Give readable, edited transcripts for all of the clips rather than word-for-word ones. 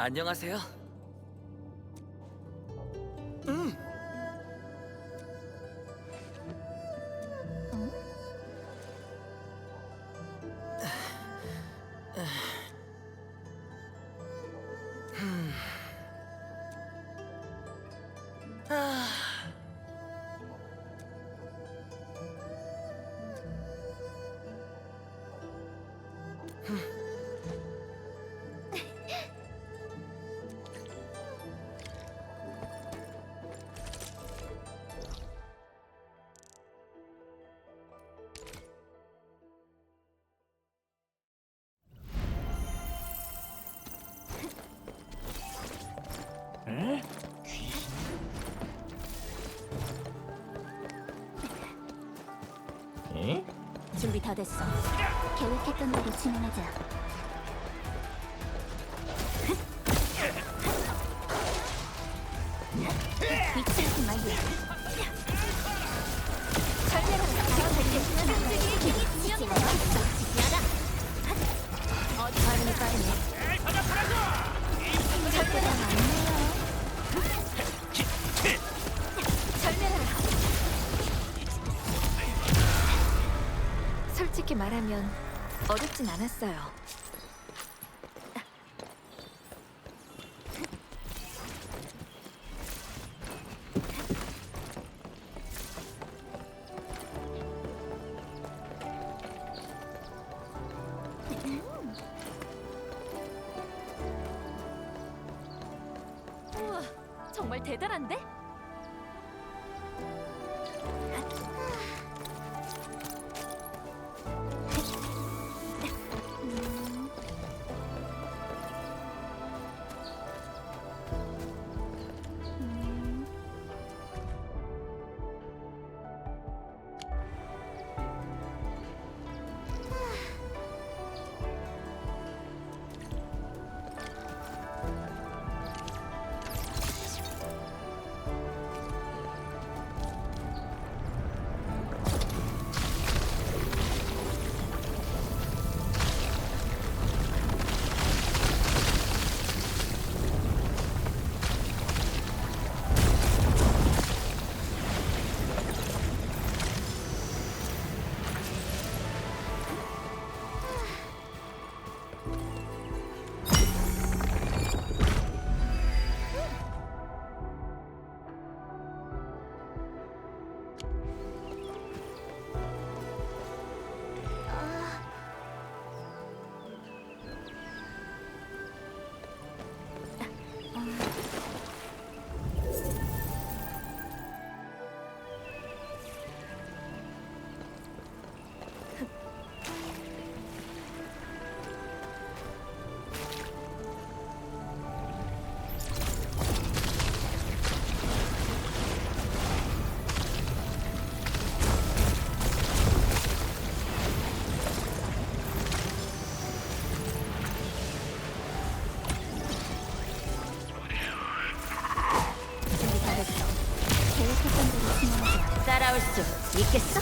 안녕하세요. 준비 다 됐어. 계획했던 대로 진행하자. 위치 확인 완료. 절대로 상승의 힘이 지연이다. 반응이 빠르네. 절대로 안 내요. 절대로. 솔직히 말하면 어렵진 않았어요. 우와, 정말 대단한데? 따라올 수 있겠어?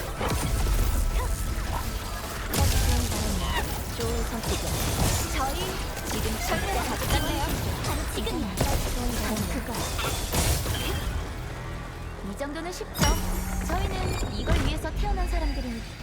좋은 선택이야. 저희 지금 철면에 가까워요. 바로 지금이야. 그거. 이 정도는 쉽죠. 저희는 이걸 위해서 태어난 사람들이니까.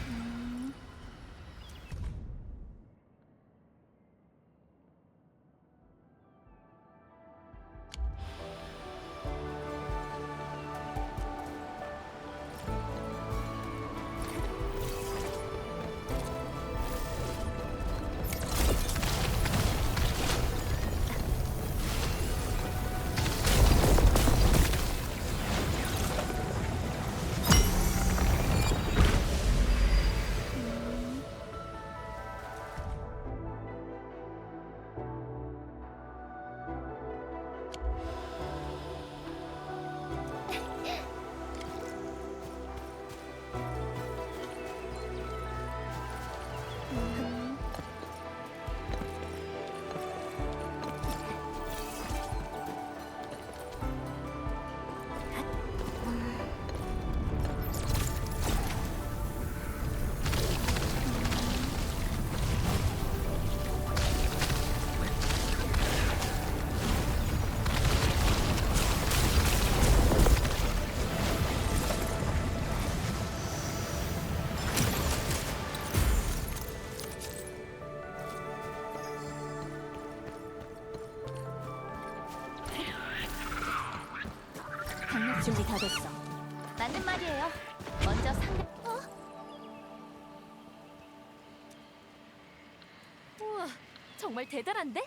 준비 다 됐어. 맞는 말이에요. 먼저 상대. 우와, 정말 대단한데?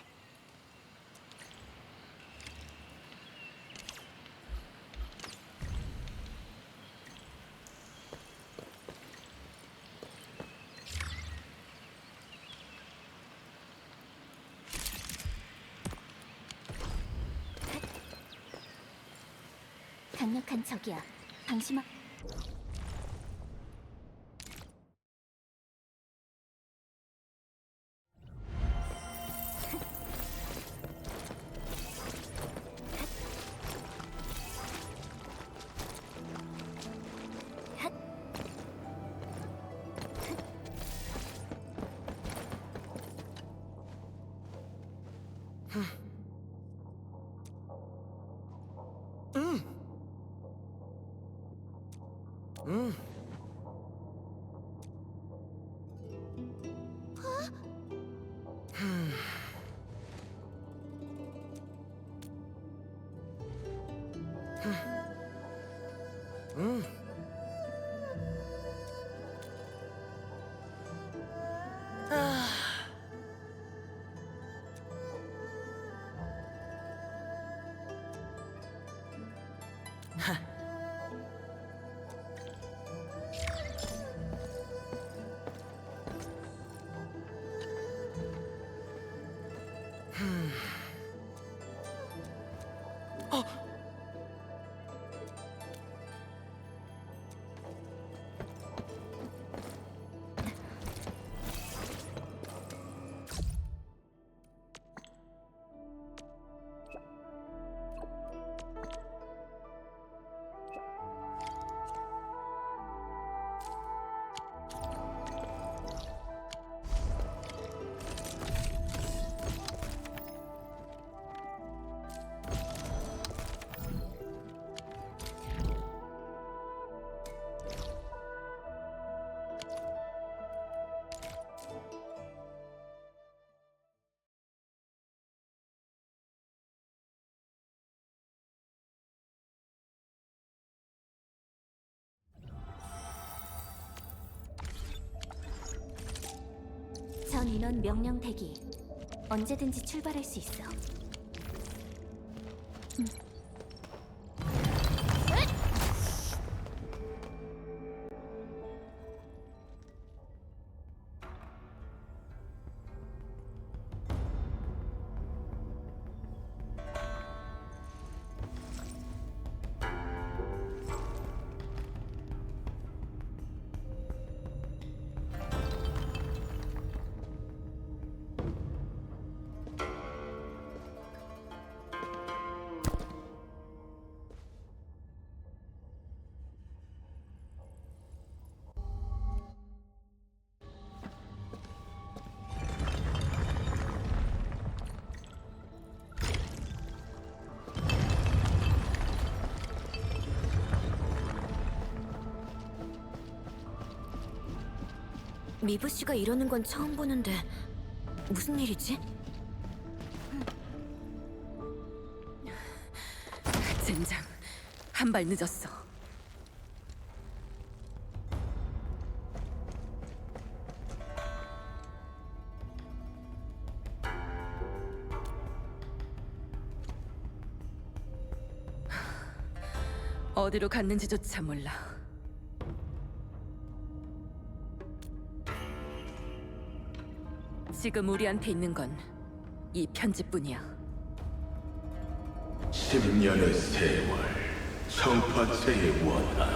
강력한 적이야. 방심하. 전 인원 명령 대기. 언제든지 출발할 수 있어. 미부 씨가 이러는 건 처음 보는데 무슨 일이지? 젠장, 한 발 늦었어. 어디로 갔는지조차 몰라. 지금 우리한테 있는 건 이 편지뿐이야. 10년의 세월, 성파체의 원한.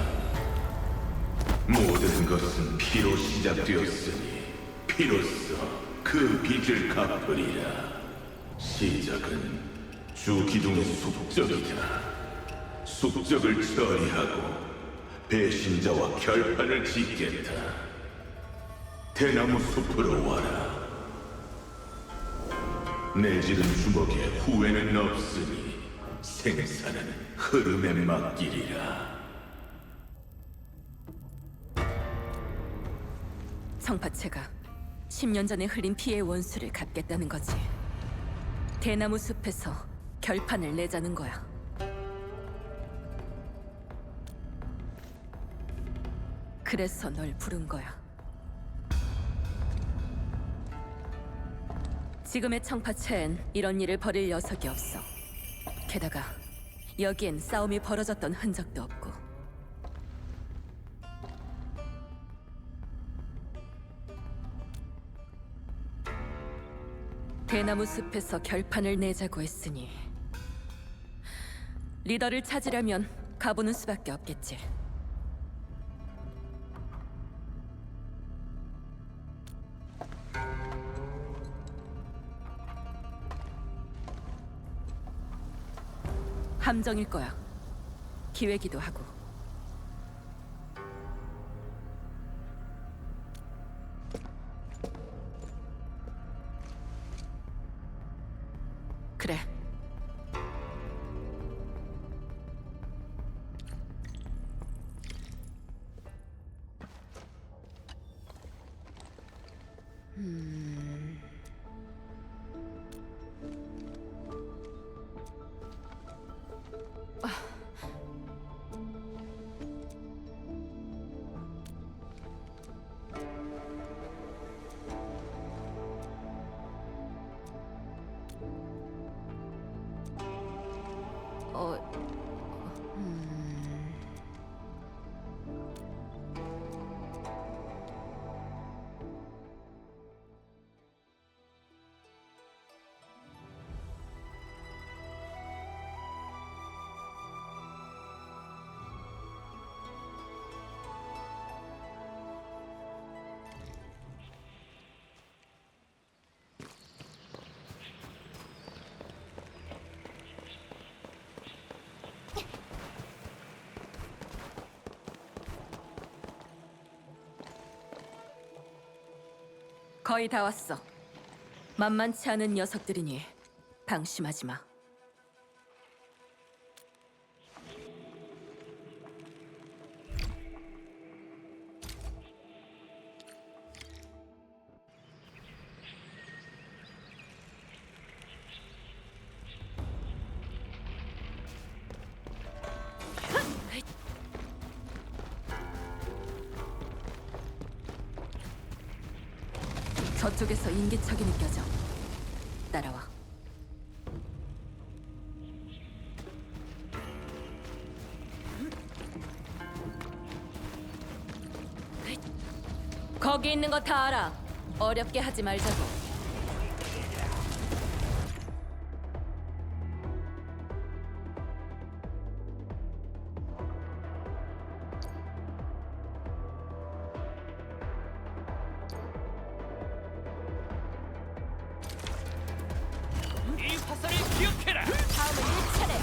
모든 것은 피로 시작되었으니 피로써 그 빚을 갚으리라. 시작은 주기둥의 숙적이다. 숙적을 처리하고 배신자와 결판을 짓겠다. 대나무 숲으로 와라. 내지른 주먹에 후회는 없으니 생사는 흐름에 맡기리라. 성파체가 10년 전에 흘린 피해의 원수를 갚겠다는 거지. 대나무 숲에서 결판을 내자는 거야. 그래서 널 부른 거야. 지금의 청파체엔 이런 일을 벌일 녀석이 없어. 게다가 여기엔 싸움이 벌어졌던 흔적도 없고. 대나무 숲에서 결판을 내자고 했으니 리더를 찾으려면 가보는 수밖에 없겠지. 함정일 거야. 기회기도 하고. 그래. 거의 다 왔어. 만만치 않은 녀석들이니 방심하지 마. 저쪽에서 인기척이 느껴져. 따라와. 거기 있는 거 다 알아. 어렵게 하지 말자고. 이 화살을 기억해라. 다음은 내 차례.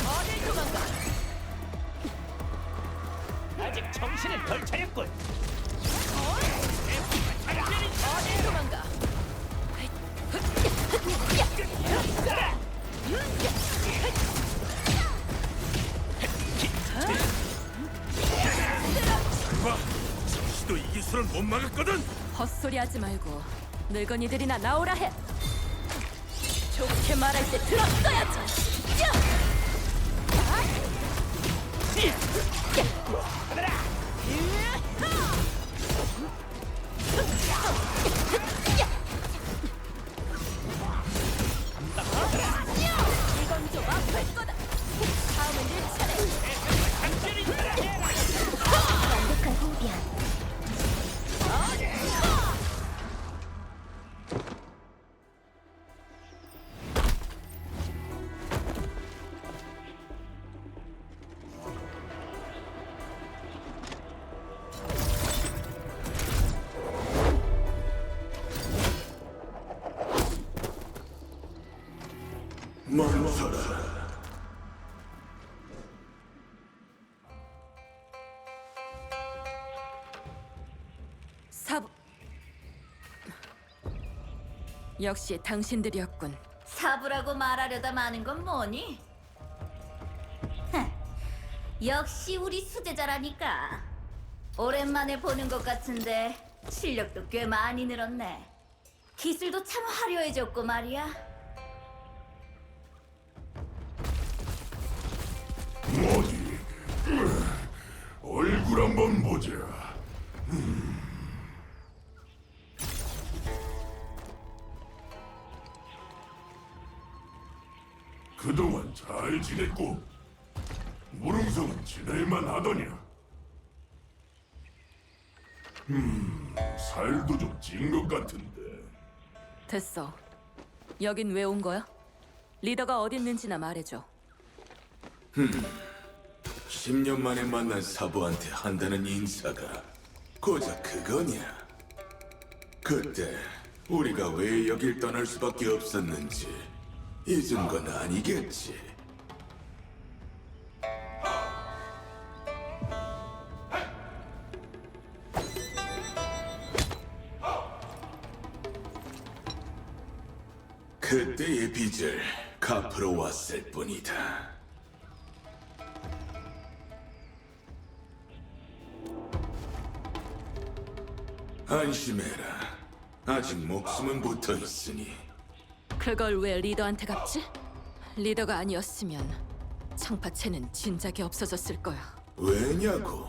어딜 도망가? 아직 정신은 덜 차렸군. 어딜 도망가? 봐, 정시도 이 기술은 못 막았거든. 헛소리 하지 말고 늙은이들이나 나오라 해. 좋게 말할 때 들었어야지. 이건 좀 아플 거다. 다음은 내 차례. 완벽한 호흡이야. 멈춰라. 사부. 역시 당신들이었군. 사부라고 말하려다 마는 건 뭐니? 역시 우리 수제자라니까. 오랜만에 보는 것 같은데 실력도 꽤 많이 늘었네. 기술도 참 화려해졌고 말이야. 뭐지? 얼굴 그동안 잘 지냈고 무릉성은 지낼만 하더냐? 살도 좀 찐 것 같은데. 됐어. 여긴 왜 온 거야? 리더가 어디 있는지나 말해줘. 10년 만에 만난 사부한테 한다는 인사가 고작 그거냐? 그때 우리가 왜 여길 떠날 수밖에 없었는지 잊은 건 아니겠지? 그때의 빚을 갚으러 왔을 뿐이다. 안심해라. 아직 목숨은 붙어 있으니. 그걸 왜 리더한테 갚지? 리더가 아니었으면 청파채는 진작에 없어졌을 거야. 왜냐고?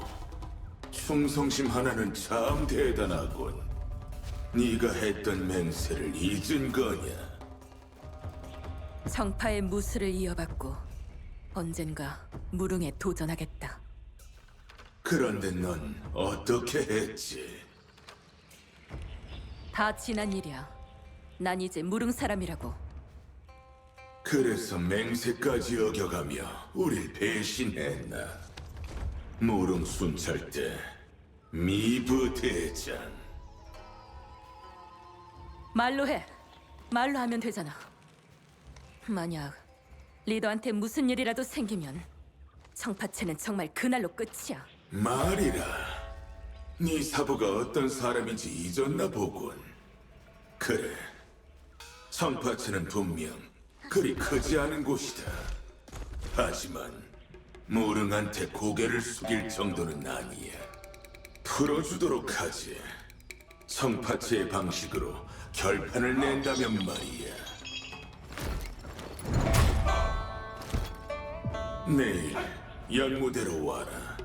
충성심 하나는 참 대단하군. 네가 했던 맹세를 잊은 거냐? 정파의 무술을 이어받고 언젠가 무릉에 도전하겠다. 그런데 넌 어떻게 했지? 다 지난 일이야. 난 이제 무릉 사람이라고. 그래서 맹세까지 어겨가며 우릴 배신했나? 무릉 순찰 때 미부 대장. 말로 해. 말로 하면 되잖아. 만약 리더한테 무슨 일이라도 생기면 청파채는 정말 그날로 끝이야. 말이라. 네 사부가 어떤 사람인지 잊었나 보군. 그래. 청파채는 분명 그리 크지 않은 곳이다. 하지만 무릉한테 고개를 숙일 정도는 아니야. 풀어주도록 하지. 청파채의 방식으로 결판을 낸다면 말이야. 내일 연무대로 와라.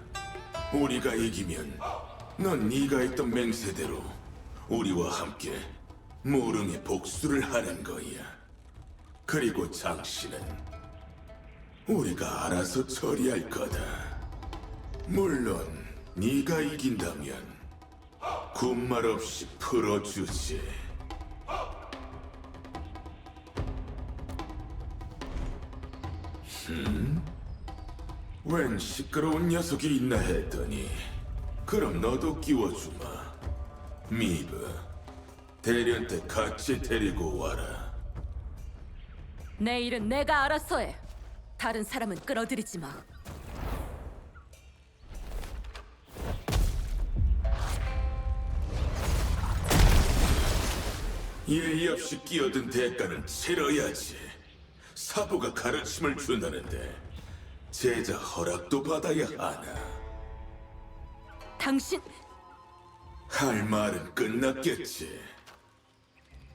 우리가 이기면 넌 네가 했던 맹세대로 우리와 함께 무릉의 복수를 하는 거야. 그리고 장씨는 우리가 알아서 처리할 거다. 물론 네가 이긴다면 군말 없이 풀어주지. 웬 시끄러운 녀석이 있나 했더니 그럼 너도 끼워주마. 미브, 대련 때 같이 데리고 와라. 내 일은 내가 알아서 해. 다른 사람은 끌어들이지 마. 예의 없이 끼어든 대가는 치러야지. 사부가 가르침을 준다는데 제자 허락도 받아야 하나. 당신 할 말은 끝났겠지.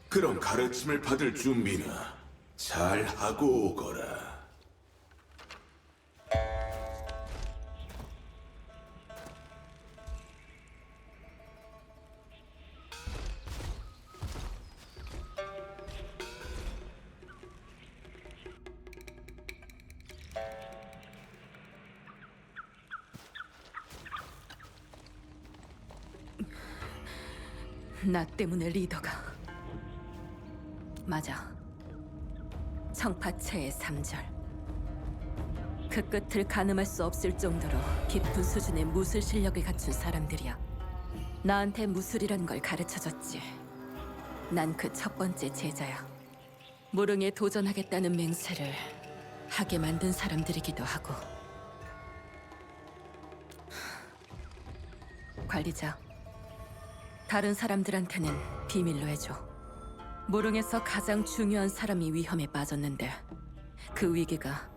그럼 가르침을 받을 준비나 잘 하고 오거라. 나 때문에 리더가. 맞아. 청파채의 3절. 그 끝을 가늠할 수 없을 정도로 깊은 수준의 무술 실력을 갖춘 사람들이야. 나한테 무술이란 걸 가르쳐줬지. 난 그 첫 번째 제자야. 무릉에 도전하겠다는 맹세를 하게 만든 사람들이기도 하고. 관리자, 다른 사람들한테는 비밀로 해줘. 무릉에서 가장 중요한 사람이 위험에 빠졌는데 그 위기가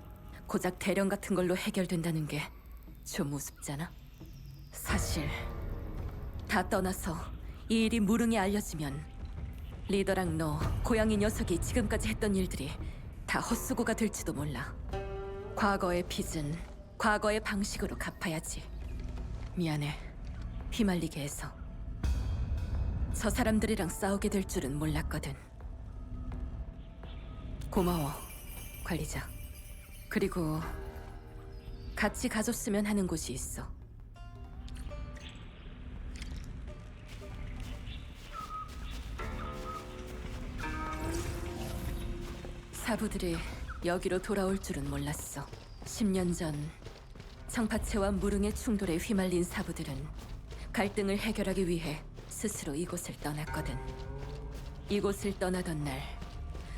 고작 대련 같은 걸로 해결된다는 게 좀 우습잖아? 사실 다 떠나서 이 일이 무릉에 알려지면 리더랑 너, 고양이 녀석이 지금까지 했던 일들이 다 헛수고가 될지도 몰라. 과거의 빚은 과거의 방식으로 갚아야지. 미안해, 휘말리게 해서. 저 사람들이랑 싸우게 될 줄은 몰랐거든. 고마워, 관리자. 그리고 같이 가줬으면 하는 곳이 있어. 사부들이 여기로 돌아올 줄은 몰랐어. 10년 전 청파체와 무릉의 충돌에 휘말린 사부들은 갈등을 해결하기 위해 스스로 이곳을 떠났거든. 이곳을 떠나던 날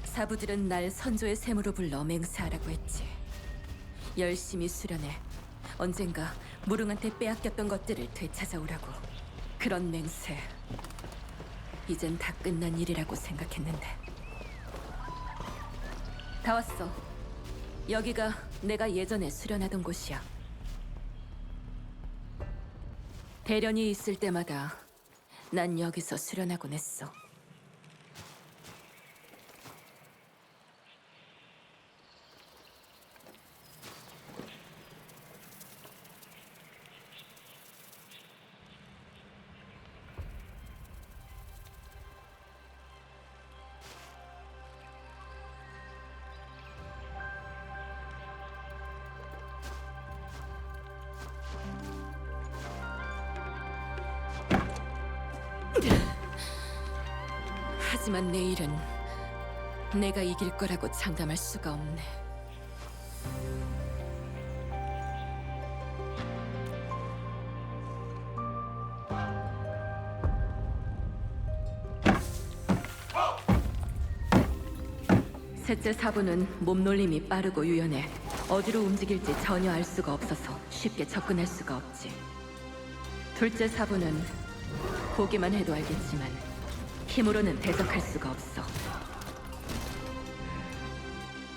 사부들은 날 선조의 셈으로 불러 맹세하라고 했지. 열심히 수련해 언젠가 무릉한테 빼앗겼던 것들을 되찾아오라고. 그런 맹세. 이젠 다 끝난 일이라고 생각했는데. 다 왔어. 여기가 내가 예전에 수련하던 곳이야. 대련이 있을 때마다 난 여기서 수련하곤 했어. 하지만 내일은 내가 이길 거라고 장담할 수가 없네. 셋째 사부는 몸놀림이 빠르고 유연해 어디로 움직일지 전혀 알 수가 없어서 쉽게 접근할 수가 없지. 둘째 사부는 보기만 해도 알겠지만 힘으로는 대적할 수가 없어.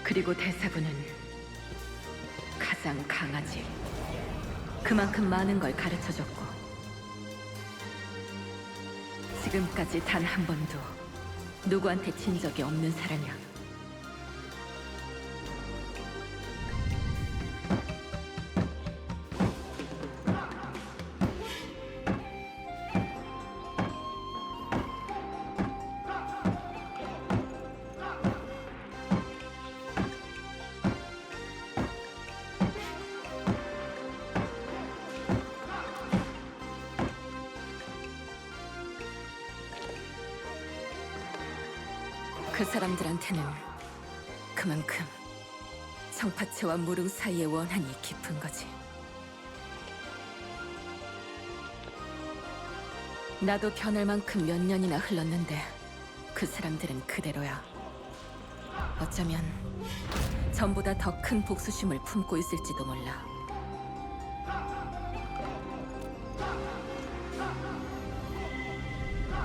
그리고 대사부는 가장 강하지. 그만큼 많은 걸 가르쳐줬고 지금까지 단 한 번도 누구한테 진 적이 없는 사람이야. 그 사람들한테는 그만큼 청파체와 무릉 사이의 원한이 깊은 거지. 나도 변할 만큼 몇 년이나 흘렀는데 그 사람들은 그대로야. 어쩌면 전보다 더 큰 복수심을 품고 있을지도 몰라.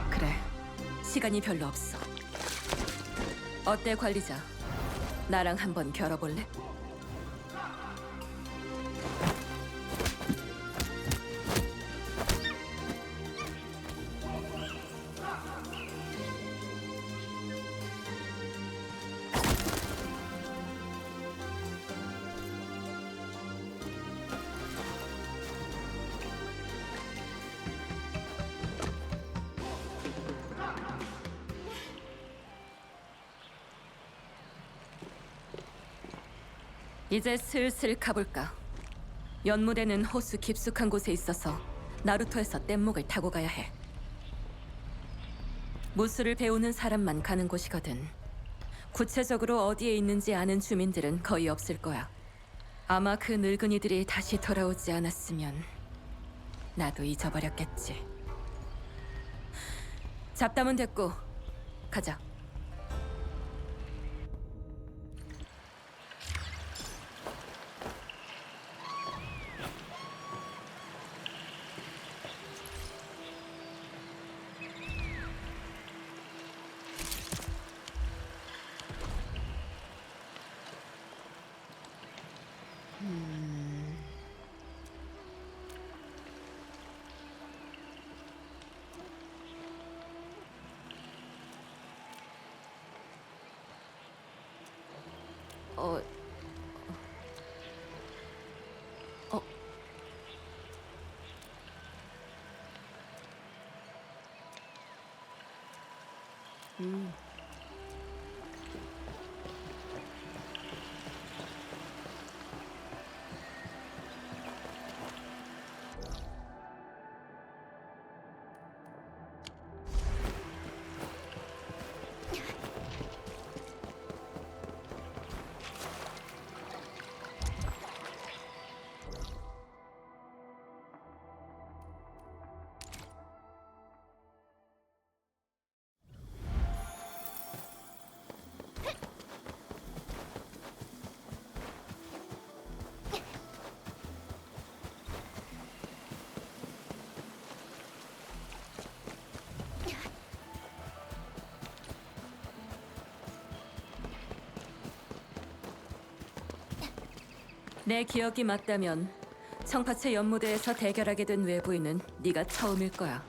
그래, 시간이 별로 없어. 어때, 관리자? 나랑 한번 겨뤄볼래? 이제 슬슬 가볼까? 연무대는 호수 깊숙한 곳에 있어서 나루토에서 뗏목을 타고 가야 해. 무술을 배우는 사람만 가는 곳이거든. 구체적으로 어디에 있는지 아는 주민들은 거의 없을 거야. 아마 그 늙은이들이 다시 돌아오지 않았으면 나도 잊어버렸겠지. 잡담은 됐고 가자. 어... 어... 내 기억이 맞다면 청파체 연무대에서 대결하게 된 외부인은 네가 처음일 거야.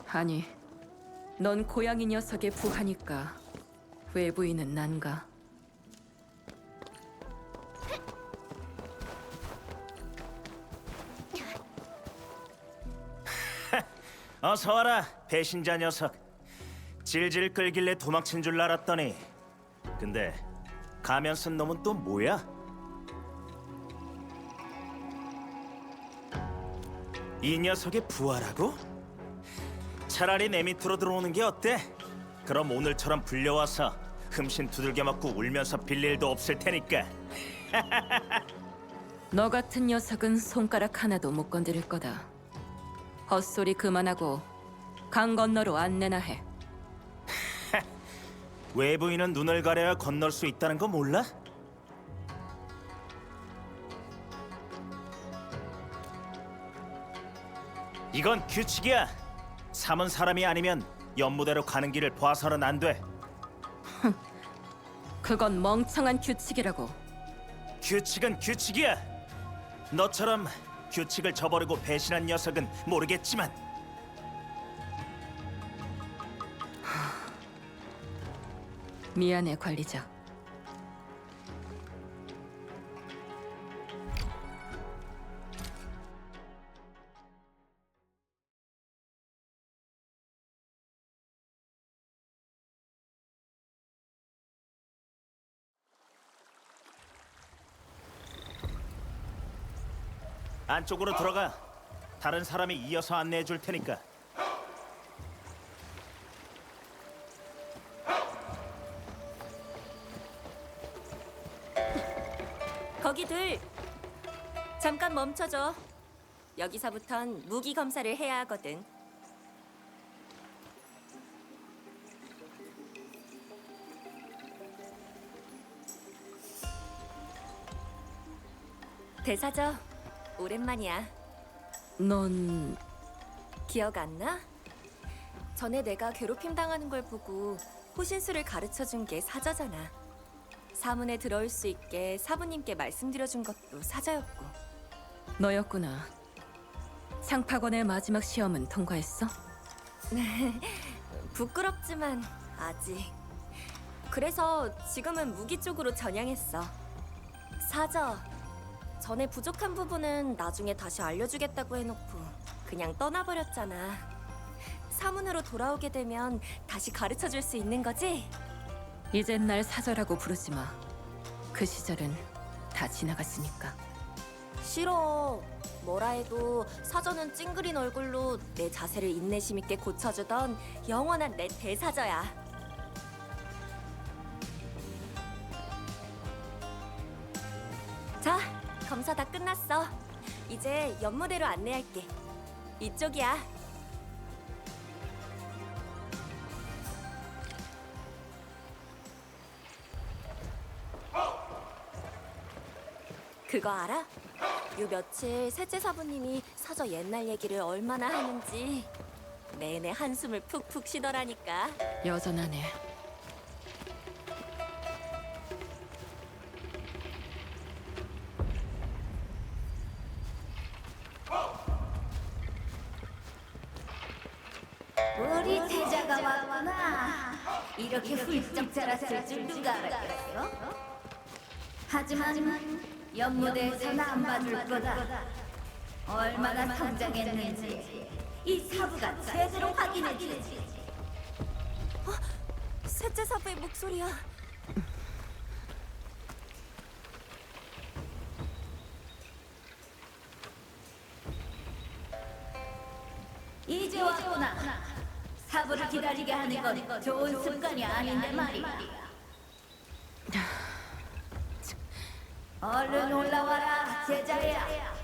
아니, 넌 고양이 녀석의 부하니까 외부인은 난가. 어서 와라, 배신자 녀석. 질질 끌길래 도망친 줄 알았더니. 근데 가면 쓴 놈은 또 뭐야? 이 녀석의 부하라고? 차라리 내 밑으로 들어오는 게 어때? 그럼 오늘처럼 불려와서 흠신 두들겨 맞고 울면서 빌 일도 없을 테니까. 너 같은 녀석은 손가락 하나도 못 건드릴 거다. 헛소리 그만하고 강 건너로 안내나 해. 외부인은 눈을 가려야 건널 수 있다는 거 몰라? 이건 규칙이야. 삼은 사람이 아니면 연무대로 가는 길을 봐서는 안 돼. 그건 멍청한 규칙이라고. 규칙은 규칙이야. 너처럼 규칙을 저버리고 배신한 녀석은 모르겠지만 미안해, 관리자. 안쪽으로 들어가. 다른 사람이 이어서 안내해 줄 테니까. 거기들 잠깐 멈춰줘. 여기서부턴 무기 검사를 해야 하거든. 대사저, 오랜만이야. 넌 기억 안 나? 전에 내가 괴롭힘 당하는 걸 보고 호신술을 가르쳐 준 게 사저잖아. 사문에 들어올 수 있게 사부님께 말씀드려준 것도 사저였고. 너였구나. 상파곤의 마지막 시험은 통과했어? 부끄럽지만 아직. 그래서 지금은 무기 쪽으로 전향했어. 사저, 전에 부족한 부분은 나중에 다시 알려주겠다고 해놓고 그냥 떠나버렸잖아. 사문으로 돌아오게 되면 다시 가르쳐줄 수 있는 거지? 이젠 날 사저라고 부르지 마. 그 시절은 다 지나갔으니까. 싫어. 뭐라 해도 사저는 찡그린 얼굴로 내 자세를 인내심 있게 고쳐주던 영원한 내 대사저야. 자, 검사 다 끝났어. 이제 연무대로 안내할게. 이쪽이야. 그거 알아? 요 며칠 셋째 사부님이 사저 옛날 얘기를 얼마나 하는지 내내 한숨을 푹푹 쉬더라니까. 여전하네. 우리 태자가 왔구나. 이렇게 훌쩍 자랐을 줄 누가 알았겠어? 하지만 연무대에서는 안 봐줄 거다. 얼마나 성장했는지 이 사부가 제대로 확인해주지. 셋째 사부의 목소리야. 이제 왔구나. 사부를 기다리게 하는 건 좋은 습관이 아닌데 말이야. 얼른 올라와라, 제자야.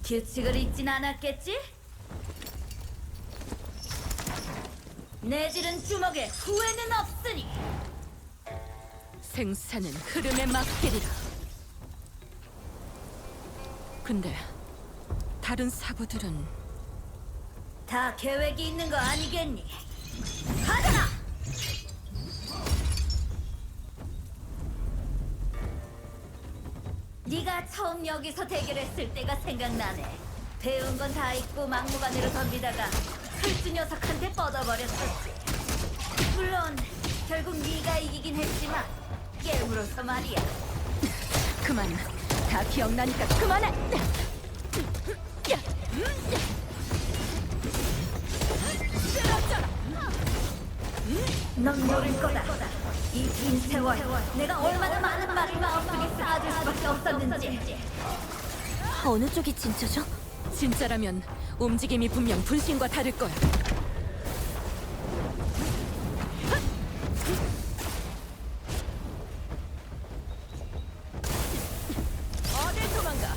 규칙을 잊진 않았겠지? 내질은 주먹에 후회는 없으니. 생사는 흐름에 맡기리라. 근데 다른 사부들은 다 계획이 있는 거 아니겠니? 가잖아! 네가 처음 여기서 대결했을 때가 생각나네. 배운 건 다 있고 막무가내로 덤비다가 철주 녀석한테 뻗어버렸었지. 물론 결국 네가 이기긴 했지만 게임으로서 말이야. 그만. 다 기억나니까 그만해. 넌 모를 거다. 이 긴 세월 내가 얼마나 많은 말을 마음속에 쌓아줄 수밖에 없었는지. 어느 쪽이 진짜죠? 진짜라면 움직임이 분명 분신과 다를 거야. 어딜 도망가?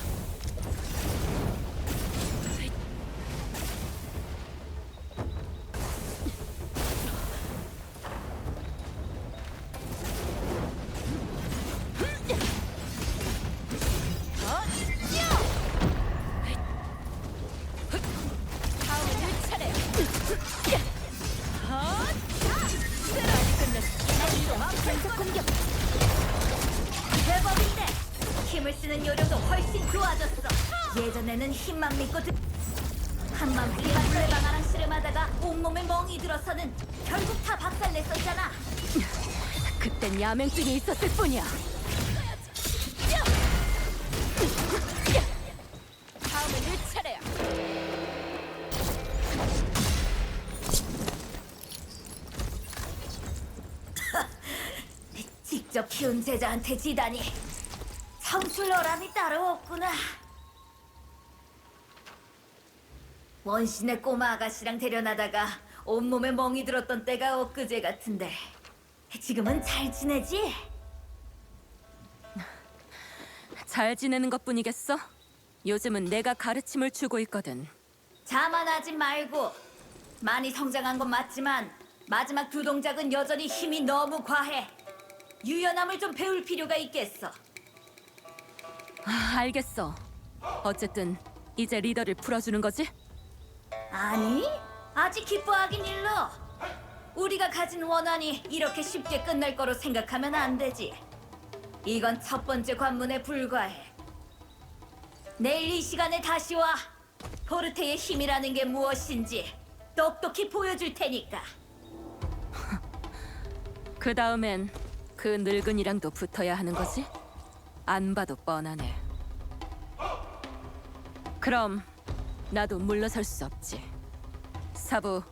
다음은 내 차례. 계속 공격. 제법인데 힘을 쓰는 요령도 훨씬 좋아졌어. 예전에는 힘만 믿고 한방 풀리만 물방아랑 씨름하다가 온몸에 멍이 들어서는 결국 다 박살냈었잖아. 그땐 야맹증이 있었을 뿐이야. 다음은 내 차례야. 직접 키운 제자한테 지다니 성출너람이 따로 없구나. 원신의 꼬마 아가씨랑 데려나다가 온몸에 멍이 들었던 때가 엊그제 같은데 지금은 잘 지내지? 잘 지내는 것뿐이겠어? 요즘은 내가 가르침을 주고 있거든. 자만하지 말고. 많이 성장한 건 맞지만 마지막 두 동작은 여전히 힘이 너무 과해. 유연함을 좀 배울 필요가 있겠어. 알겠어. 어쨌든 이제 리더를 풀어주는 거지? 아니, 아직 기뻐하긴 일러. 우리가 가진 원한이 이렇게 쉽게 끝날 거로 생각하면 안 되지. 이건 첫 번째 관문에 불과해. 내일 이 시간에 다시 와. 포르테의 힘이라는 게 무엇인지 똑똑히 보여줄 테니까. 그 다음엔 그 늙은이랑도 붙어야 하는 거지? 안 봐도 뻔하네. 그럼 나도 물러설 수 없지. 사부,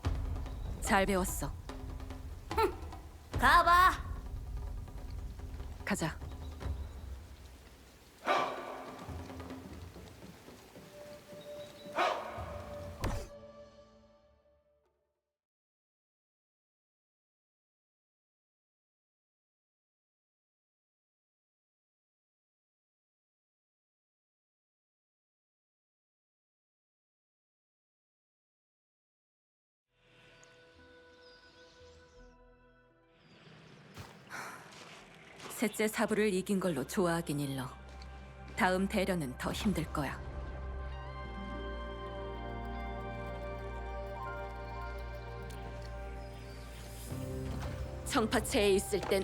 잘 배웠어. 가봐. 가자. 셋째 사부를 이긴 걸로 좋아하긴 일러. 다음 대련은 더 힘들 거야. 청파체에 있을 땐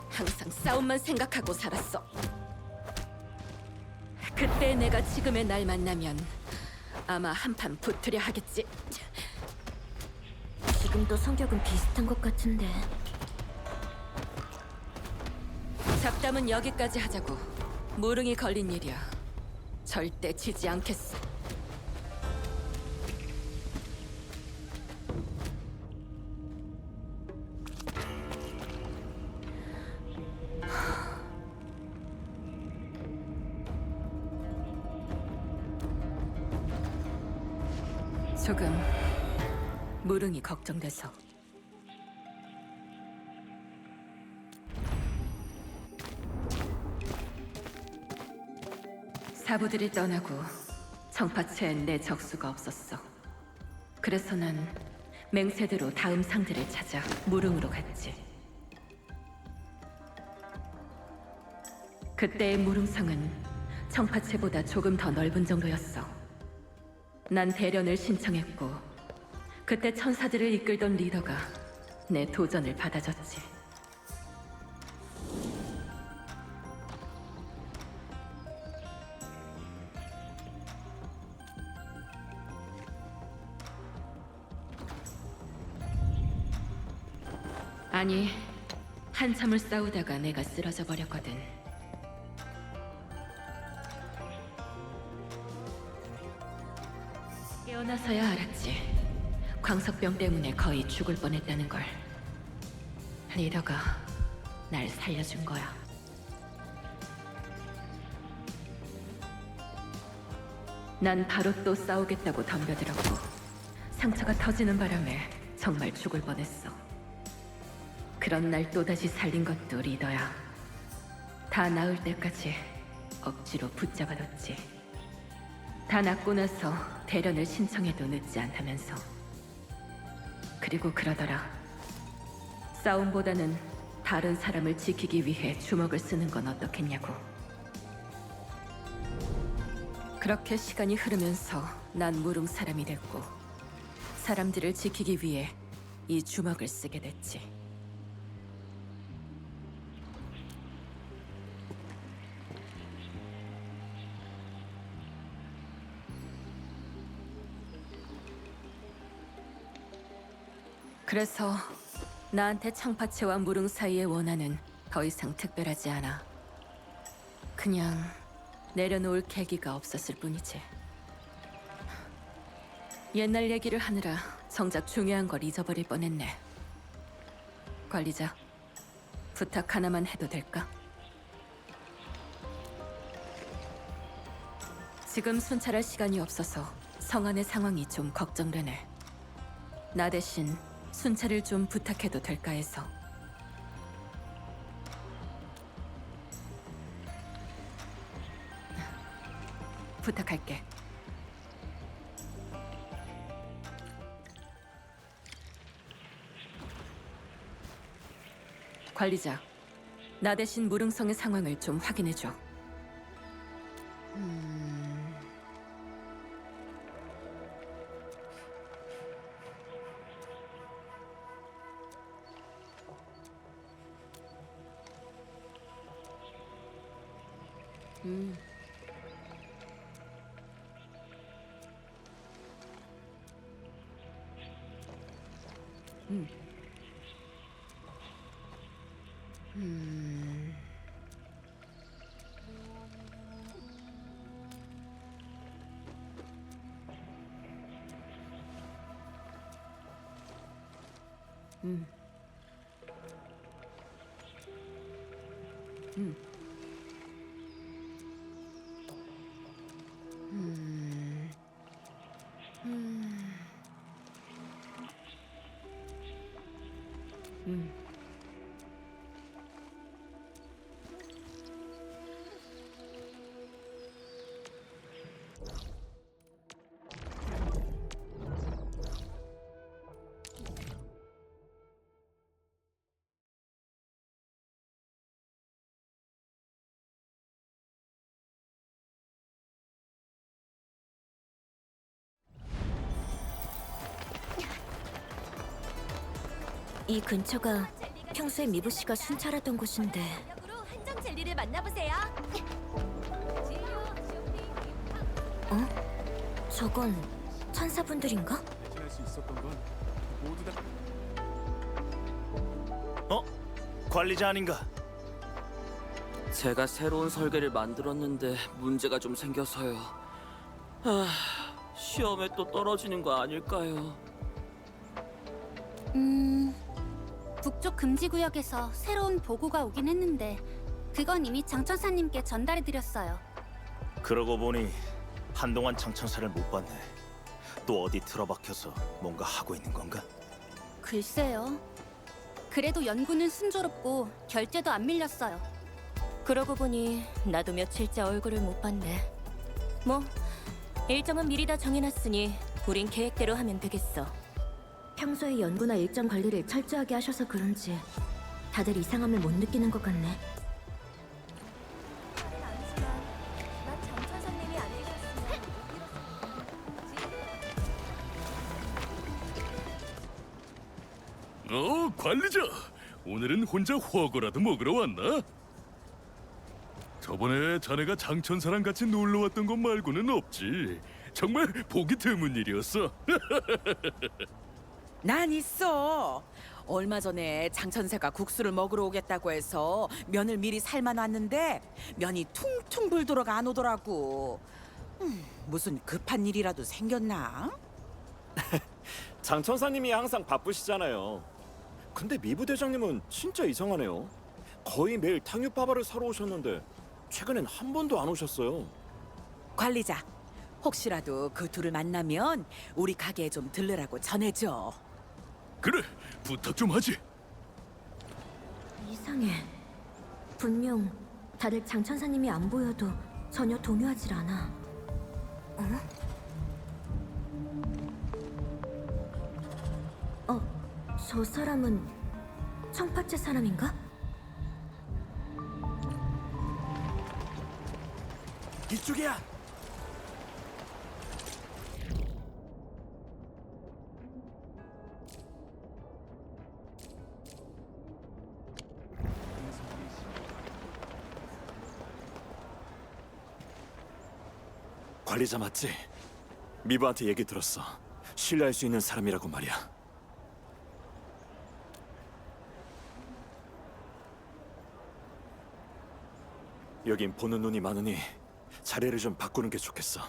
항상 싸움만 생각하고 살았어. 그때 내가 지금의 날 만나면 아마 한판 붙으려 하겠지. 지금도 성격은 비슷한 것 같은데. 잡담은 여기까지 하자고. 무릉이 걸린 일이야. 절대 지지 않겠어. 조금 무릉이 걱정돼서. 사부들이 떠나고 청파체엔 내 적수가 없었어. 그래서 난 맹세대로 다음 상대를 찾아 무릉으로 갔지. 그때의 무릉성은 청파체보다 조금 더 넓은 정도였어. 난 대련을 신청했고 그때 천사들을 이끌던 리더가 내 도전을 받아줬지. 아니, 한참을 싸우다가 내가 쓰러져 버렸거든. 깨어나서야 알았지. 광석병 때문에 거의 죽을 뻔했다는 걸. 리더가 날 살려준 거야. 난 바로 또 싸우겠다고 덤벼들었고 상처가 터지는 바람에 정말 죽을 뻔했어. 그런 날 또다시 살린 것도 리더야. 다 나을 때까지 억지로 붙잡아뒀지. 다 낫고 나서 대련을 신청해도 늦지 않다면서. 그리고 그러더라. 싸움보다는 다른 사람을 지키기 위해 주먹을 쓰는 건 어떻겠냐고. 그렇게 시간이 흐르면서 난 무릉 사람이 됐고 사람들을 지키기 위해 이 주먹을 쓰게 됐지. 그래서 나한테 청파체와 무릉 사이의 원한은 더 이상 특별하지 않아. 그냥 내려놓을 계기가 없었을 뿐이지. 옛날 얘기를 하느라 정작 중요한 걸 잊어버릴 뻔했네. 관리자, 부탁 하나만 해도 될까? 지금 순찰할 시간이 없어서 성안의 상황이 좀 걱정되네. 나 대신 순찰을 좀 부탁해도 될까 해서. 부탁할게. 관리자, 나 대신 무릉성의 상황을 좀 확인해줘. 이 근처가 평소에 미부 씨가 순찰하던 곳인데. 한정 젤리를 만나보세요. 저건 천사분들인가? 관리자 아닌가? 제가 새로운 설계를 만들었는데 문제가 좀 생겨서요. 시험에 또 떨어지는 거 아닐까요? 북쪽 금지구역에서 새로운 보고가 오긴 했는데 그건 이미 장천사님께 전달해드렸어요. 그러고 보니 한동안 장천사를 못 봤네. 또 어디 틀어박혀서 뭔가 하고 있는 건가? 글쎄요. 그래도 연구는 순조롭고 결제도 안 밀렸어요. 그러고 보니 나도 며칠째 얼굴을 못 봤네. 뭐 일정은 미리 다 정해놨으니 우린 계획대로 하면 되겠어. 평소에 연구나 일정 관리를 철저하게 하셔서 그런지 다들 이상함을 못 느끼는 것 같네. 난 장천사님이 아니셨으면 관리자. 오늘은 혼자 화거라도 먹으러 왔나? 저번에 자네가 장천사랑 같이 놀러 왔던 것 말고는 없지. 정말 보기 드문 일이었어. 난 있어. 얼마 전에 장천사가 국수를 먹으러 오겠다고 해서 면을 미리 삶아 놨는데 면이 퉁퉁 불도록 안 오더라고. 무슨 급한 일이라도 생겼나? 장천사님이 항상 바쁘시잖아요. 근데 미부 대장님은 진짜 이상하네요. 거의 매일 탕유파바를 사러 오셨는데 최근엔 한 번도 안 오셨어요. 관리자, 혹시라도 그 둘을 만나면 우리 가게에 좀 들르라고 전해줘. 그래, 부탁 좀 하지. 이상해. 분명 다들 장천사님이 안 보여도 전혀 동요하질 않아. 저 사람은 청파채 사람인가? 이쪽이야. 관리자 맞지? 미부한테 얘기 들었어. 신뢰할 수 있는 사람이라고 말이야. 여긴 보는 눈이 많으니 자리를 좀 바꾸는 게 좋겠어.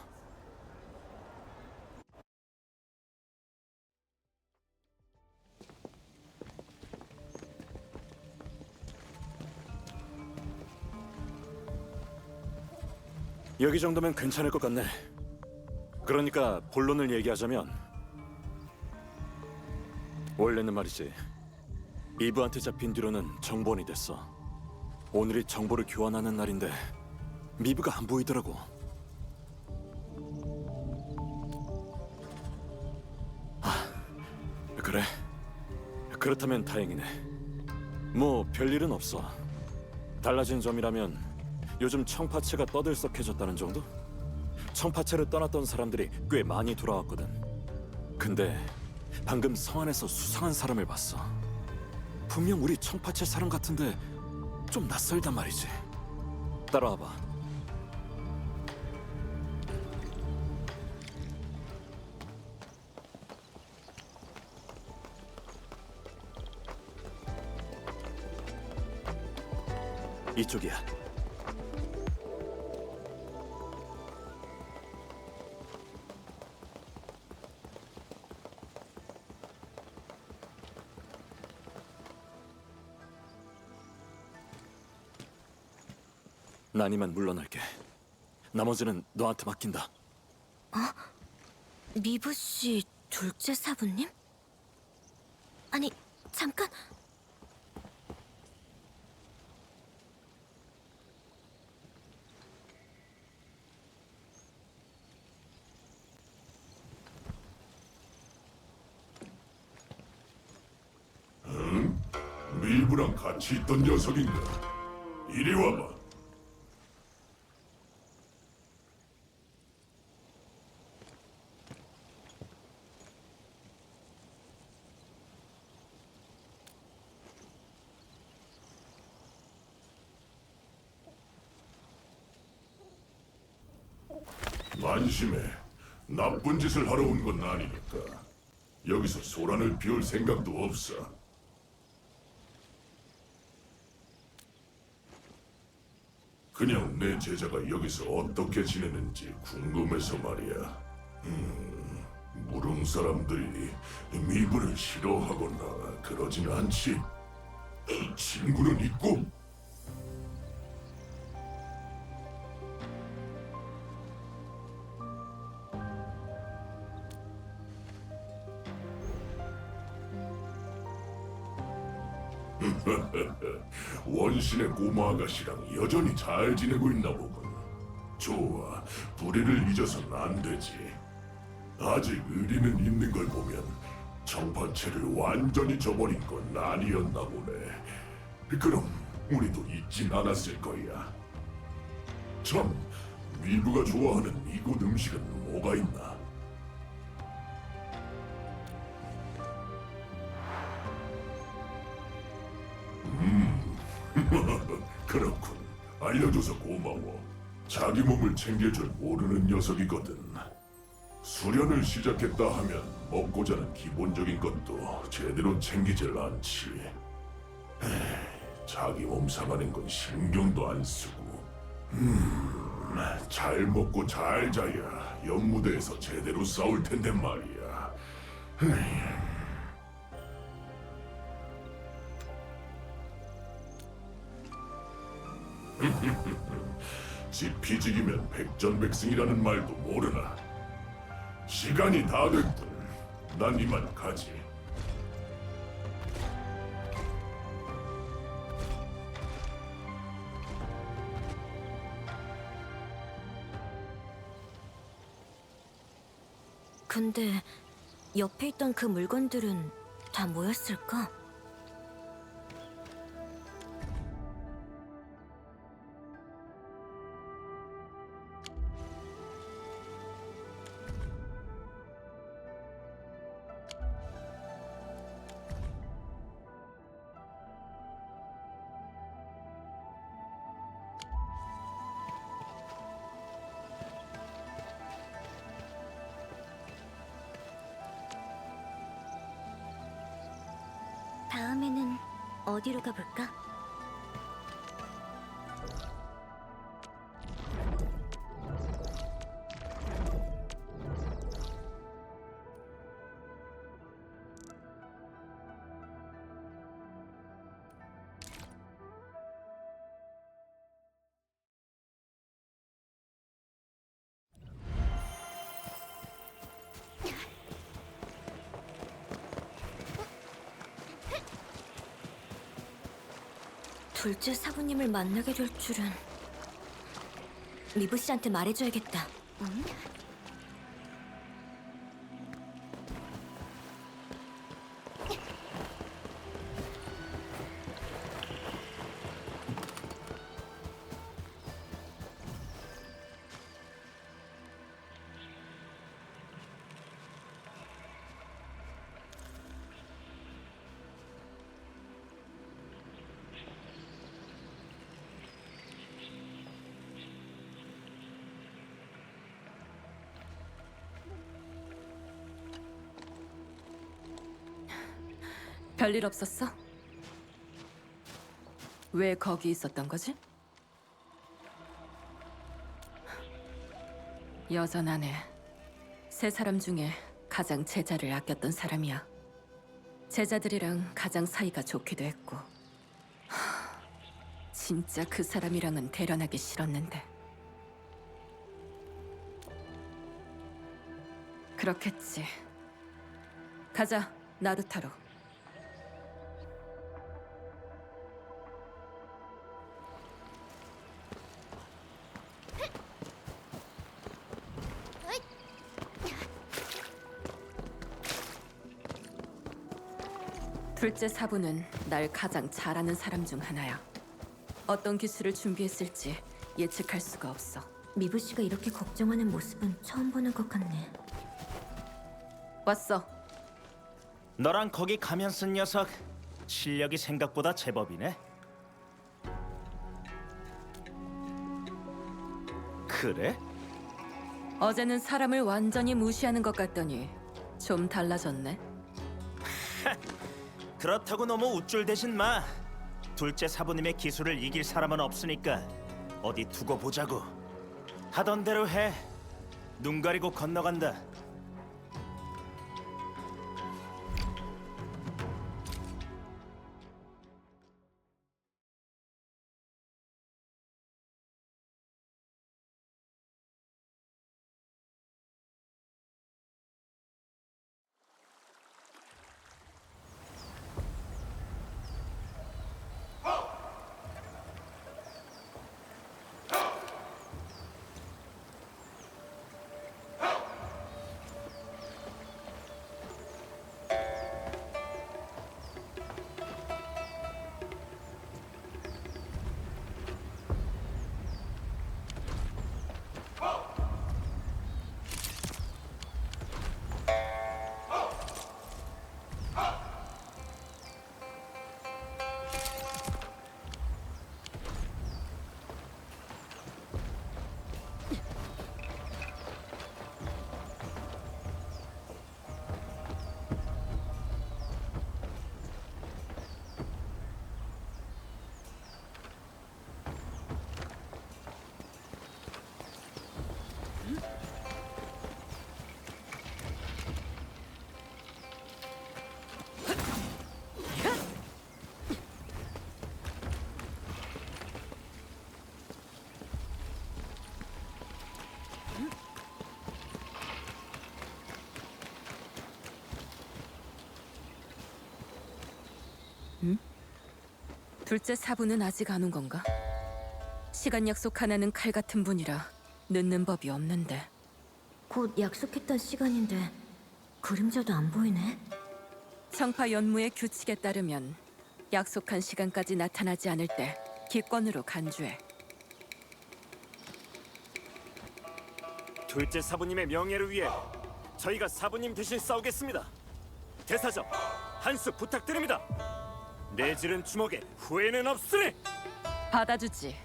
여기 정도면 괜찮을 것 같네. 그러니까 본론을 얘기하자면 원래는 말이지, 이브한테 잡힌 뒤로는 정보원이 됐어. 오늘이 정보를 교환하는 날인데 미브가 안 보이더라고. 그래? 그렇다면 다행이네. 뭐 별일은 없어. 달라진 점이라면 요즘 청파채가 떠들썩해졌다는 정도? 청파채를 떠났던 사람들이 꽤 많이 돌아왔거든. 근데 방금 성 안에서 수상한 사람을 봤어. 분명 우리 청파채 사람 같은데 좀 낯설단 말이지. 따라와봐. 이쪽이야. 난 이만 물러날게. 나머지는 너한테 맡긴다. 미부 씨 둘째 사부님? 아니, 잠깐. 미부랑 같이 있던 녀석인가? 이리 와봐. 안심해. 나쁜 짓을 하러 온 건 아니니까. 여기서 소란을 피울 생각도 없어. 그냥 내 제자가 여기서 어떻게 지내는지 궁금해서 말이야. 무릉 사람들이 미부를 싫어하거나 그러진 않지. 친구는 있고. 원신의 꼬마 아가씨랑 여전히 잘 지내고 있나 보군. 좋아, 불의를 잊어서는 안 되지. 아직 의리는 있는 걸 보면 청파체를 완전히 저버린 건 아니었나 보네. 그럼 우리도 잊진 않았을 거야. 참, 미부가 좋아하는 이곳 음식은 뭐가 있나? 그렇군. 알려줘서 고마워. 자기 몸을 챙길 줄 모르는 녀석이거든. 수련을 시작했다 하면 먹고 자는 기본적인 것도 제대로 챙기질 않지. 자기 몸 상하는 건 신경도 안 쓰고. 잘 먹고 잘 자야 연무대에서 제대로 싸울 텐데 말이야. 지피지기면 백전백승이라는 말도 모르나. 시간이 다 됐군. 난 이만 가지. 근데 옆에 있던 그 물건들은 다 뭐였을까? 다음에는 어디로 가볼까? 둘째 사부님을 만나게 될 줄은. 미부 씨한테 말해줘야겠다. 응? 별일 없었어? 왜 거기 있었던 거지? 여전하네. 세 사람 중에 가장 제자를 아꼈던 사람이야. 제자들이랑 가장 사이가 좋기도 했고. 진짜 그 사람이랑은 대련하기 싫었는데. 그렇겠지. 가자, 나루타로. 둘째 사부는 날 가장 잘 아는 사람 중 하나야. 어떤 기술을 준비했을지 예측할 수가 없어. 미부 씨가 이렇게 걱정하는 모습은 처음 보는 것 같네. 왔어. 너랑 거기 가면 쓴 녀석 실력이 생각보다 제법이네. 그래? 어제는 사람을 완전히 무시하는 것 같더니 좀 달라졌네. 그렇다고 너무 우쭐대신 마. 둘째 사부님의 기술을 이길 사람은 없으니까 어디 두고 보자고. 하던 대로 해. 눈 가리고 건너간다. 둘째 사부는 아직 안 온 건가? 시간 약속 하나는 칼 같은 분이라 늦는 법이 없는데. 곧 약속했던 시간인데 그림자도 안 보이네. 청파 연무의 규칙에 따르면 약속한 시간까지 나타나지 않을 때 기권으로 간주해. 둘째 사부님의 명예를 위해 저희가 사부님 대신 싸우겠습니다. 대사정, 한 수 부탁드립니다. 내지른 주먹에 후회는 없으리. 받아주지.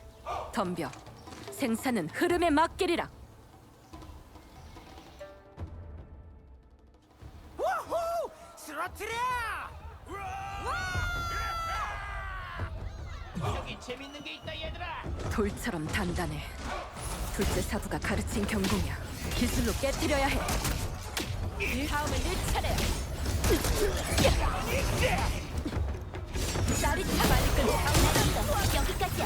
덤벼. 생사는 흐름에 맡기리라. 우후! 쓰러뜨려! 여기 재밌는 게 있다 얘들아. 돌처럼 단단해. 둘째 사부가 가르친 경공이야. 기술로 깨뜨려야 해. 다음은 내 차례야. 짜릿하 빨리 끝내. 여기까지야.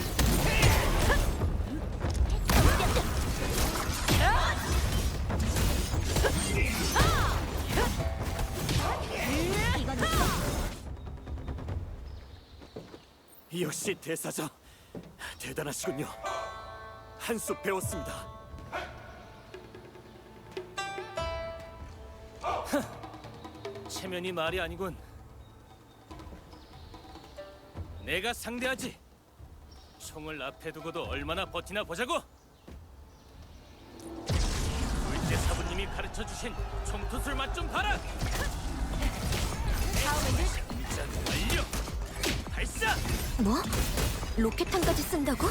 역시 대사장, 대단하시군요. 한 수 배웠습니다. 체면이 말이 아니군. 내가 상대하지. 총을 앞에 두고도 얼마나 버티나 보자고. 둘째 사부님이 가르쳐 주신 총투술 맛 좀 봐라. 장전 완료. 발사. 뭐? 로켓탄까지 쓴다고?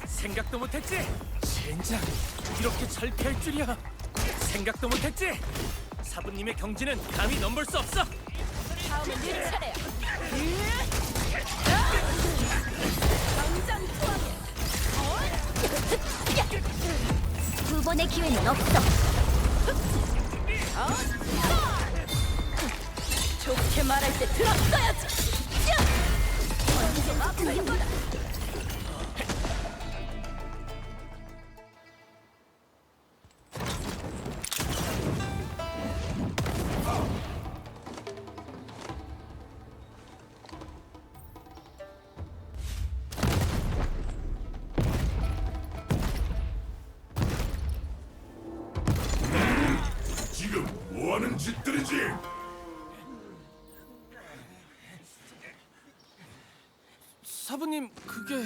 생각도 못했지. 젠장, 이렇게 철폐할 줄이야. 생각도 못했지. 사부님의 경지는 감히 넘볼 수 없어. 다음은 네 차례야. 당장 투하해. 두 번의 기회는 없어. 좋게 말할 때 들었어야지. 언제나 들려봐라. 지금 뭐하는 짓들이지? 사부님, 그게...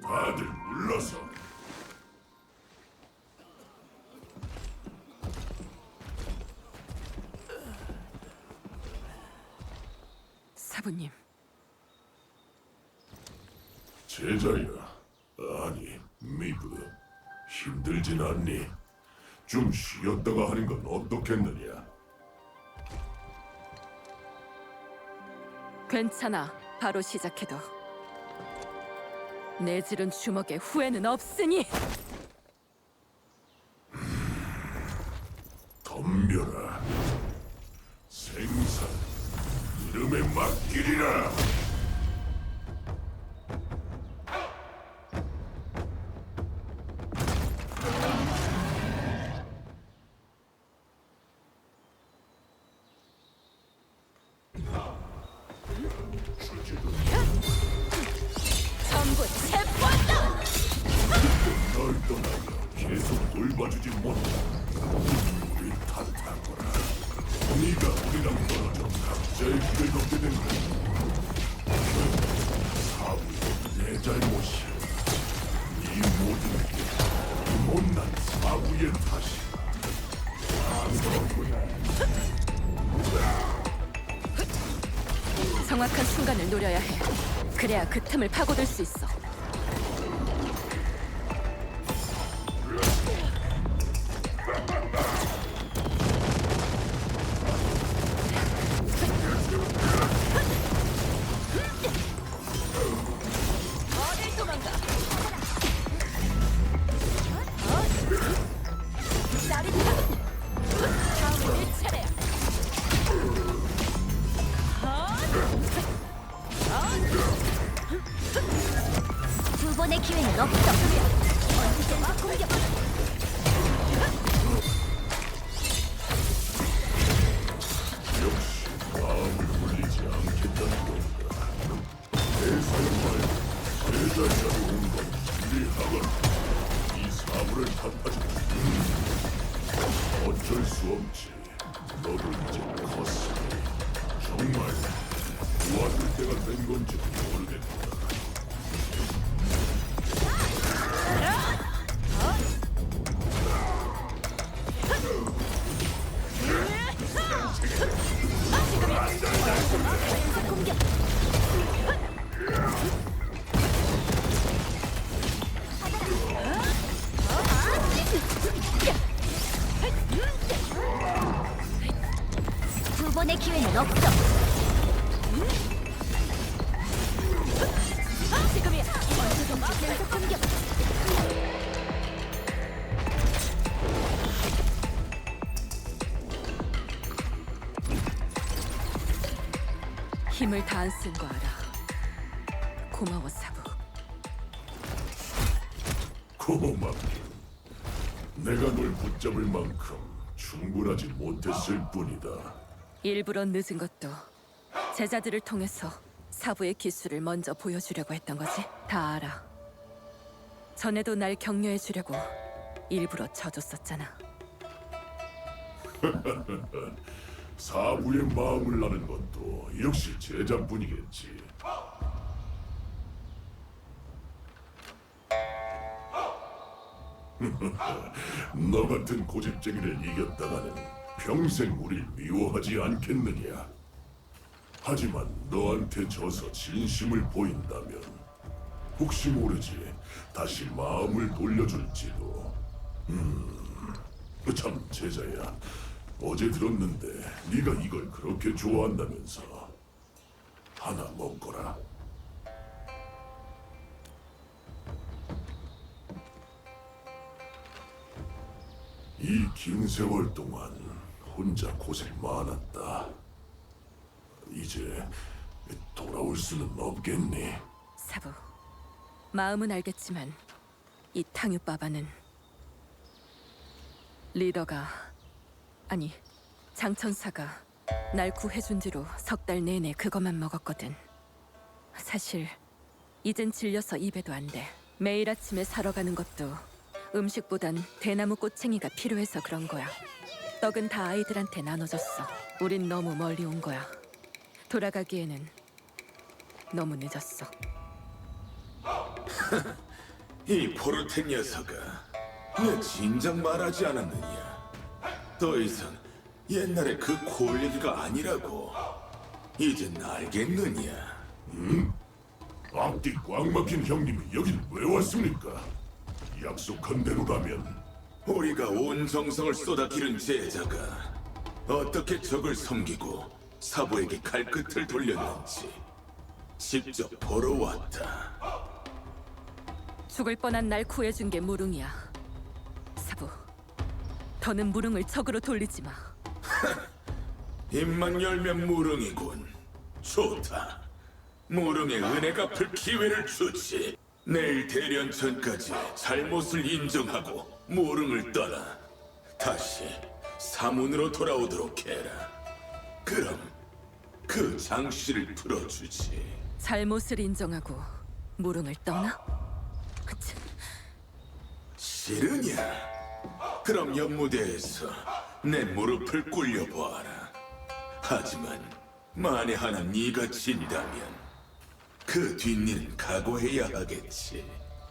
다들 물러서. 사부님. 제자야, 아니 미브, 힘들진 않니? 좀 쉬었다가 하는 건 어떻겠느냐? 괜찮아. 바로 시작해도. 내지른 주먹에 후회는 없으니. 덤벼라. 생산, 이름에 맡기리라. 전부 체포한다. 널 떠나며 계속 돌봐주지 못해. 우리 탓하거라. 네가 우리랑 떨어져 각자의 길을 걷게 된 거야. 사부의 내 잘못이야. 이 모든 게 못난 사부의 탓이야. 정확한 순간을 노려야 해. 그래야 그 틈을 파고들 수 있어. 어딜 도망가? 짜릿하군. 다음은 네 차례야. 수 없지. 너도 이제 컸으니 정말 도와줄 때가 된 건지 모르겠다. 두 번의 기회는 없어. 지금이야. 연속 공격. 힘을 다 안 쓴 거 알아. 고마워, 사부. 고맙긴. 내가 널 붙잡을 만큼 충분하지 못했을 뿐이다. 일부러 늦은 것도 제자들을 통해서 사부의 기술을 먼저 보여주려고 했던 거지. 다 알아. 전에도 날 격려해 주려고 일부러 져줬었잖아. 사부의 마음을 나는 것도 역시 제자뿐이겠지. 너 같은 고집쟁이를 이겼다가는 평생 우릴 미워하지 않겠느냐. 하지만 너한테 져서 진심을 보인다면 혹시 모르지 다시 마음을 돌려줄지도. 참 제자야, 어제 들었는데 네가 이걸 그렇게 좋아한다면서. 하나 먹거라. 이 긴 세월 동안 혼자 고생 많았다. 이제 돌아올 수는 없겠니? 사부, 마음은 알겠지만 이 탕유빠바는 리더가, 아니 장천사가 날 구해준 뒤로 석 달 내내 그것만 먹었거든. 사실 이젠 질려서 입에도 안 돼. 매일 아침에 사러 가는 것도 음식보단 대나무 꼬챙이가 필요해서 그런 거야. 떡은 다 아이들한테 나눠줬어. 우린 너무 멀리 온 거야. 돌아가기에는 너무 늦었어. 이 포르테 녀석아, 왜 진작 말하지 않았느냐? 더 이상 옛날에 그 콜 얘기가 아니라고. 이젠 알겠느냐? 앞뒤 꽉 막힌 형님이 여긴 왜 왔습니까? 약속한 대로라면. 우리가 온 정성을 쏟아 기른 제자가 어떻게 적을 섬기고 사부에게 칼끝을 돌렸는지 직접 보러 왔다. 죽을 뻔한 날 구해준 게 무릉이야. 사부, 더는 무릉을 적으로 돌리지 마. 입만 열면 무릉이군. 좋다. 무릉의 은혜 갚을 기회를 주지. 내일 대련전까지 잘못을 인정하고 무릉을 떠나 다시 사문으로 돌아오도록 해라. 그럼 그 장씨를 풀어주지. 잘못을 인정하고 무릉을 떠나? 그치. 싫으냐? 그럼 연무대에서 내 무릎을 꿇려보아라. 하지만 만에 하나 네가 진다면 그 뒷일은 각오해야 하겠지.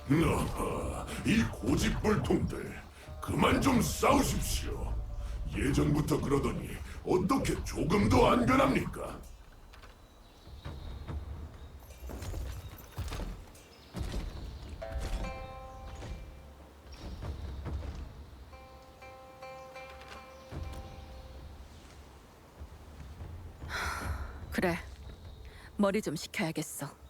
아하, 이 고집불통들 그만 좀 싸우십시오. 예전부터 그러더니 어떻게 조금도 안 변합니까? 그래, 머리 좀 식혀야겠어.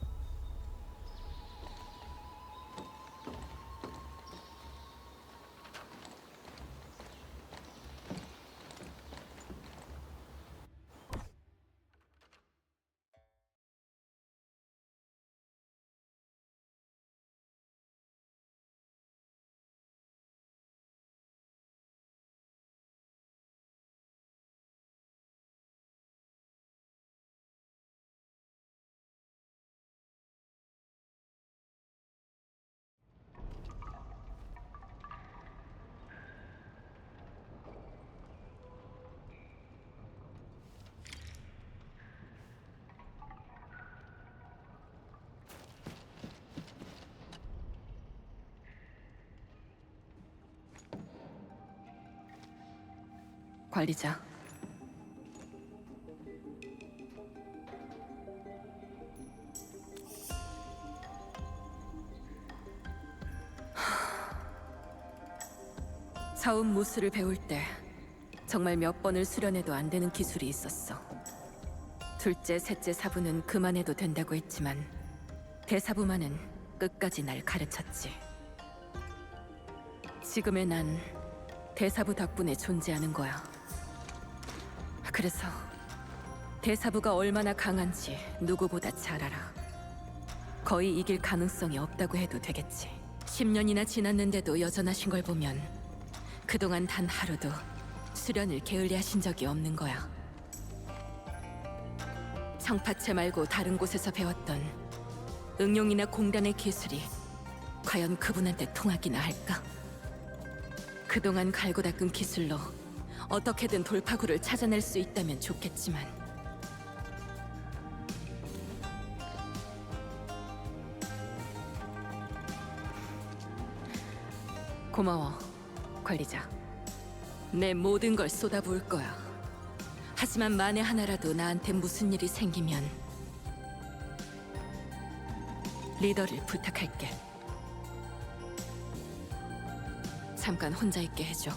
관리자. 처음 무술을 배울 때 정말 몇 번을 수련해도 안 되는 기술이 있었어. 둘째, 셋째 사부는 그만해도 된다고 했지만 대사부만은 끝까지 날 가르쳤지. 지금의 난 대사부 덕분에 존재하는 거야. 그래서 대사부가 얼마나 강한지 누구보다 잘 알아. 거의 이길 가능성이 없다고 해도 되겠지. 10년이나 지났는데도 여전하신 걸 보면 그동안 단 하루도 수련을 게을리하신 적이 없는 거야. 청파체 말고 다른 곳에서 배웠던 응용이나 공단의 기술이 과연 그분한테 통하기나 할까? 그동안 갈고 닦은 기술로 어떻게든 돌파구를 찾아낼 수 있다면 좋겠지만 고마워, 관리자. 내 모든 걸 쏟아부을 거야. 하지만 만에 하나라도 나한테 무슨 일이 생기면 리더를 부탁할게. 잠깐 혼자 있게 해줘.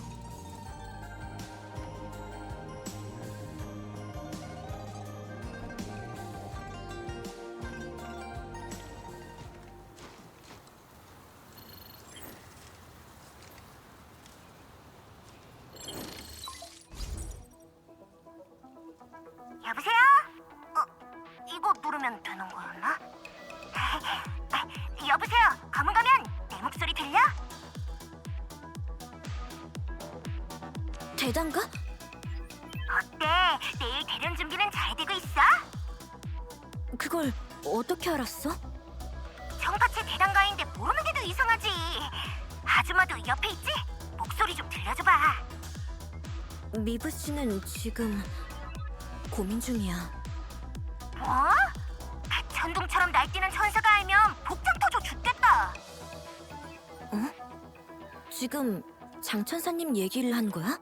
여보세요? 이거 누르면 되는 거였나? 여보세요? 검은 가면 내 목소리 들려? 대단가? 어때? 내일 대련 준비는 잘 되고 있어? 그걸 어떻게 알았어? 청파체 대단가인데 모르는 게 더 이상하지. 아줌마도 옆에 있지? 목소리 좀 들려줘봐. 미브 씨는 지금 고민 중이야. 뭐? 천둥처럼 날뛰는 천사가 알면 복장 터져 죽겠다. 지금 장천사님 얘기를 한 거야?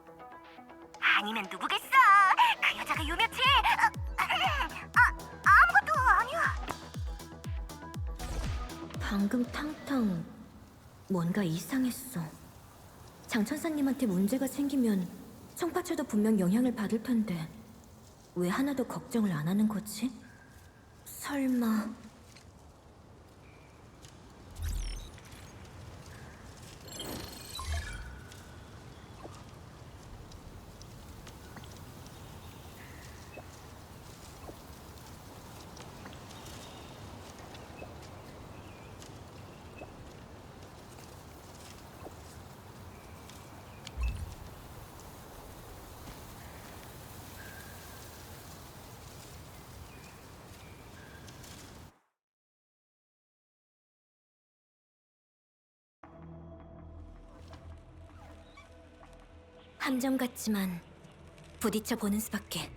아니면 누구겠어? 그 여자가 유명치? 아무것도 아니야. 방금 탕탕 뭔가 이상했어. 장천사님한테 문제가 생기면 청파체도 분명 영향을 받을 텐데 왜 하나도 걱정을 안 하는 거지? 설마... 함정 같지만 부딪혀 보는 수밖에.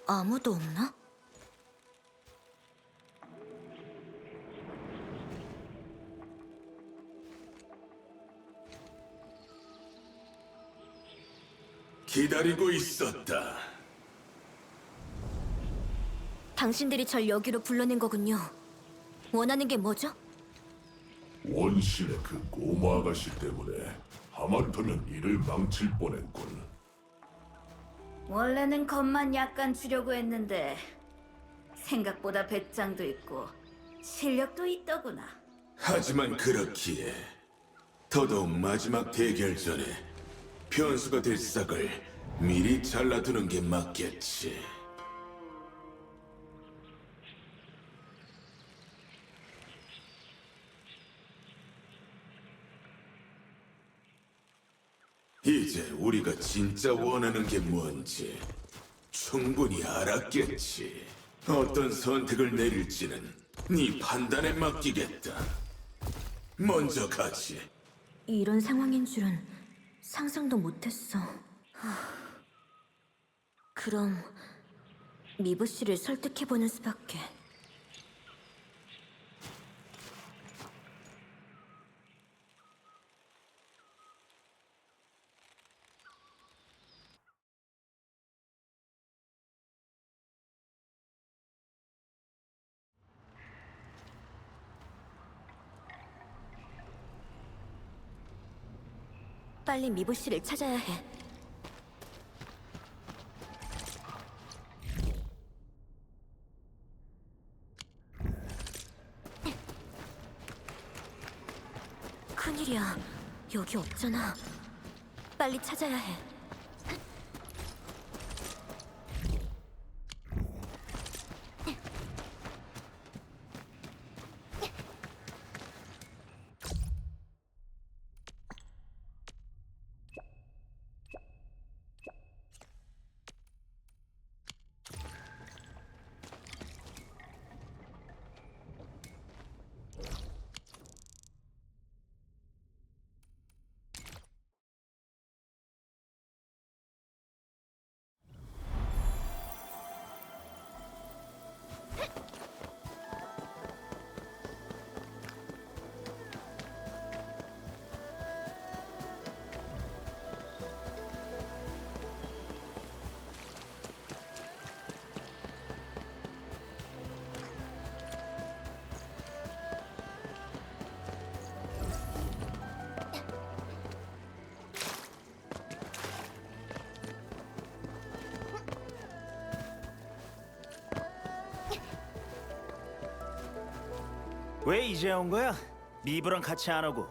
아무도 없나? 기다리고 있었다. 당신들이 절 여기로 불러낸 거군요. 원하는 게 뭐죠? 원신의 그 꼬마 아가씨 때문에 하마터면 일을 망칠 뻔했군. 원래는 겁만 약간 주려고 했는데 생각보다 배짱도 있고 실력도 있더구나. 하지만 그렇기에 더더욱 마지막 대결 전에 변수가 될 싹을 미리 잘라두는 게 맞겠지. 이제 우리가 진짜 원하는 게 뭔지 충분히 알았겠지. 어떤 선택을 내릴지는 네 판단에 맡기겠다. 먼저 가지. 이런 상황인 줄은 상상도 못했어. 그럼 미부 씨를 설득해보는 수밖에. 빨리 미부 씨를 찾아야 해. 큰일이야. 여기 없잖아. 빨리 찾아야 해. 왜 이제 온 거야? 미부랑 같이 안 오고.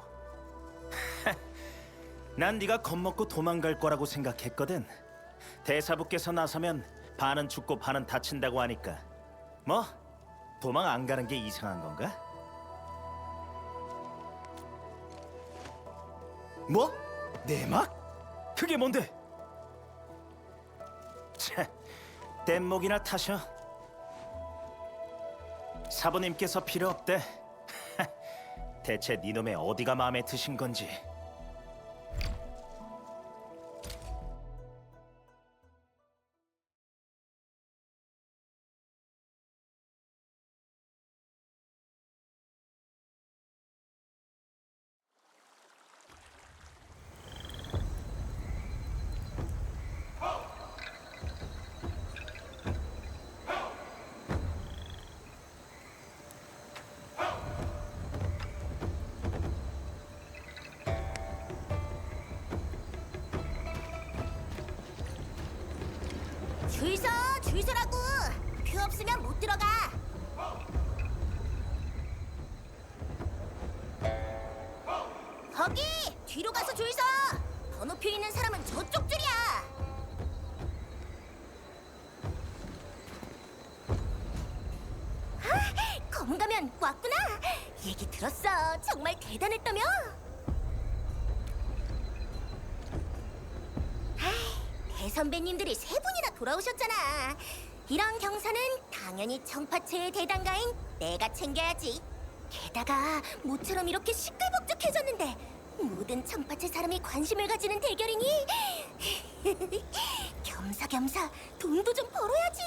난 네가 겁먹고 도망갈 거라고 생각했거든. 대사부께서 나서면 반은 죽고 반은 다친다고 하니까. 뭐? 도망 안 가는 게 이상한 건가? 뭐? 내막? 그게 뭔데? 차, 뗏목이나 타셔. 사부님께서 필요 없대. 대체 니놈의 어디가 마음에 드신 건지. 줄 서라고. 표 없으면 못 들어가. 거기 뒤로 가서 줄 서. 번호표 있는 사람은 저쪽 줄이야. 검가면 왔구나. 얘기 들었어. 정말 대단했다며. 대선배님들이 3분이나 돌아오셨잖아. 이런 경사는 당연히 청파체의 대단가인 내가 챙겨야지. 게다가 모처럼 이렇게 시끌벅적해졌는데 모든 청파체 사람이 관심을 가지는 대결이니 겸사겸사 돈도 좀 벌어야지.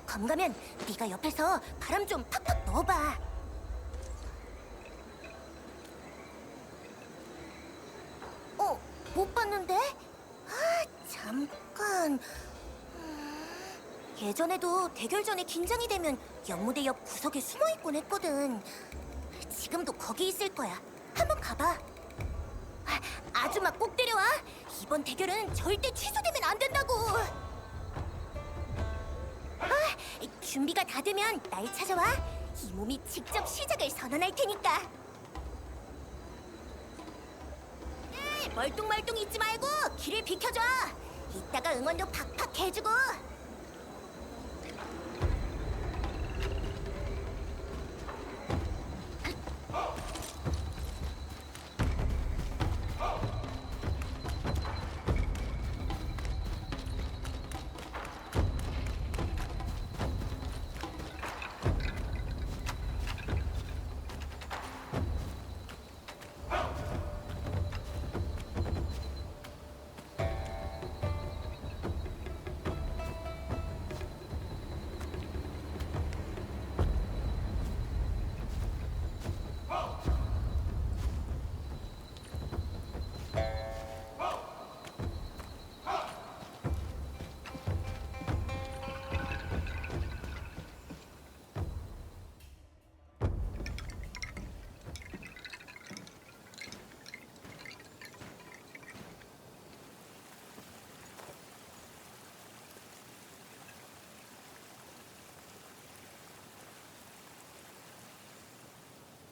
검가면 네가 옆에서 바람 좀 팍팍 넣어봐. 못 봤는데? 잠깐. 예전에도 대결 전에 긴장이 되면 연무대 옆 구석에 숨어 있곤 했거든. 지금도 거기 있을 거야. 한번 가봐. 아줌마 꼭 데려와. 이번 대결은 절대 취소되면 안 된다고. 준비가 다 되면 날 찾아와. 이 몸이 직접 시작을 선언할 테니까. 멀뚱멀뚱 있지 말고 길을 비켜줘. 이따가 응원도 팍팍 해주고.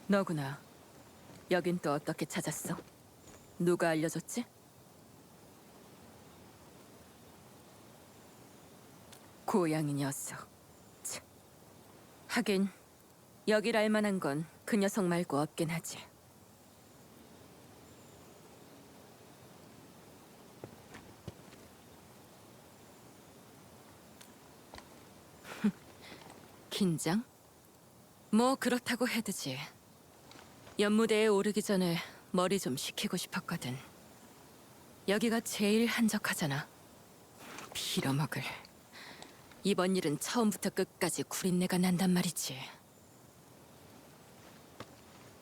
너구나. 여긴 또 어떻게 찾았어? 누가 알려줬지? 고양이 녀석. 참. 하긴 여길 알만한 건 그 녀석 말고 없긴 하지. 긴장? 뭐 그렇다고 해두지. 연무대에 오르기 전에 머리 좀 식히고 싶었거든. 여기가 제일 한적하잖아. 빌어먹을. 이번 일은 처음부터 끝까지 구린내가 난단 말이지.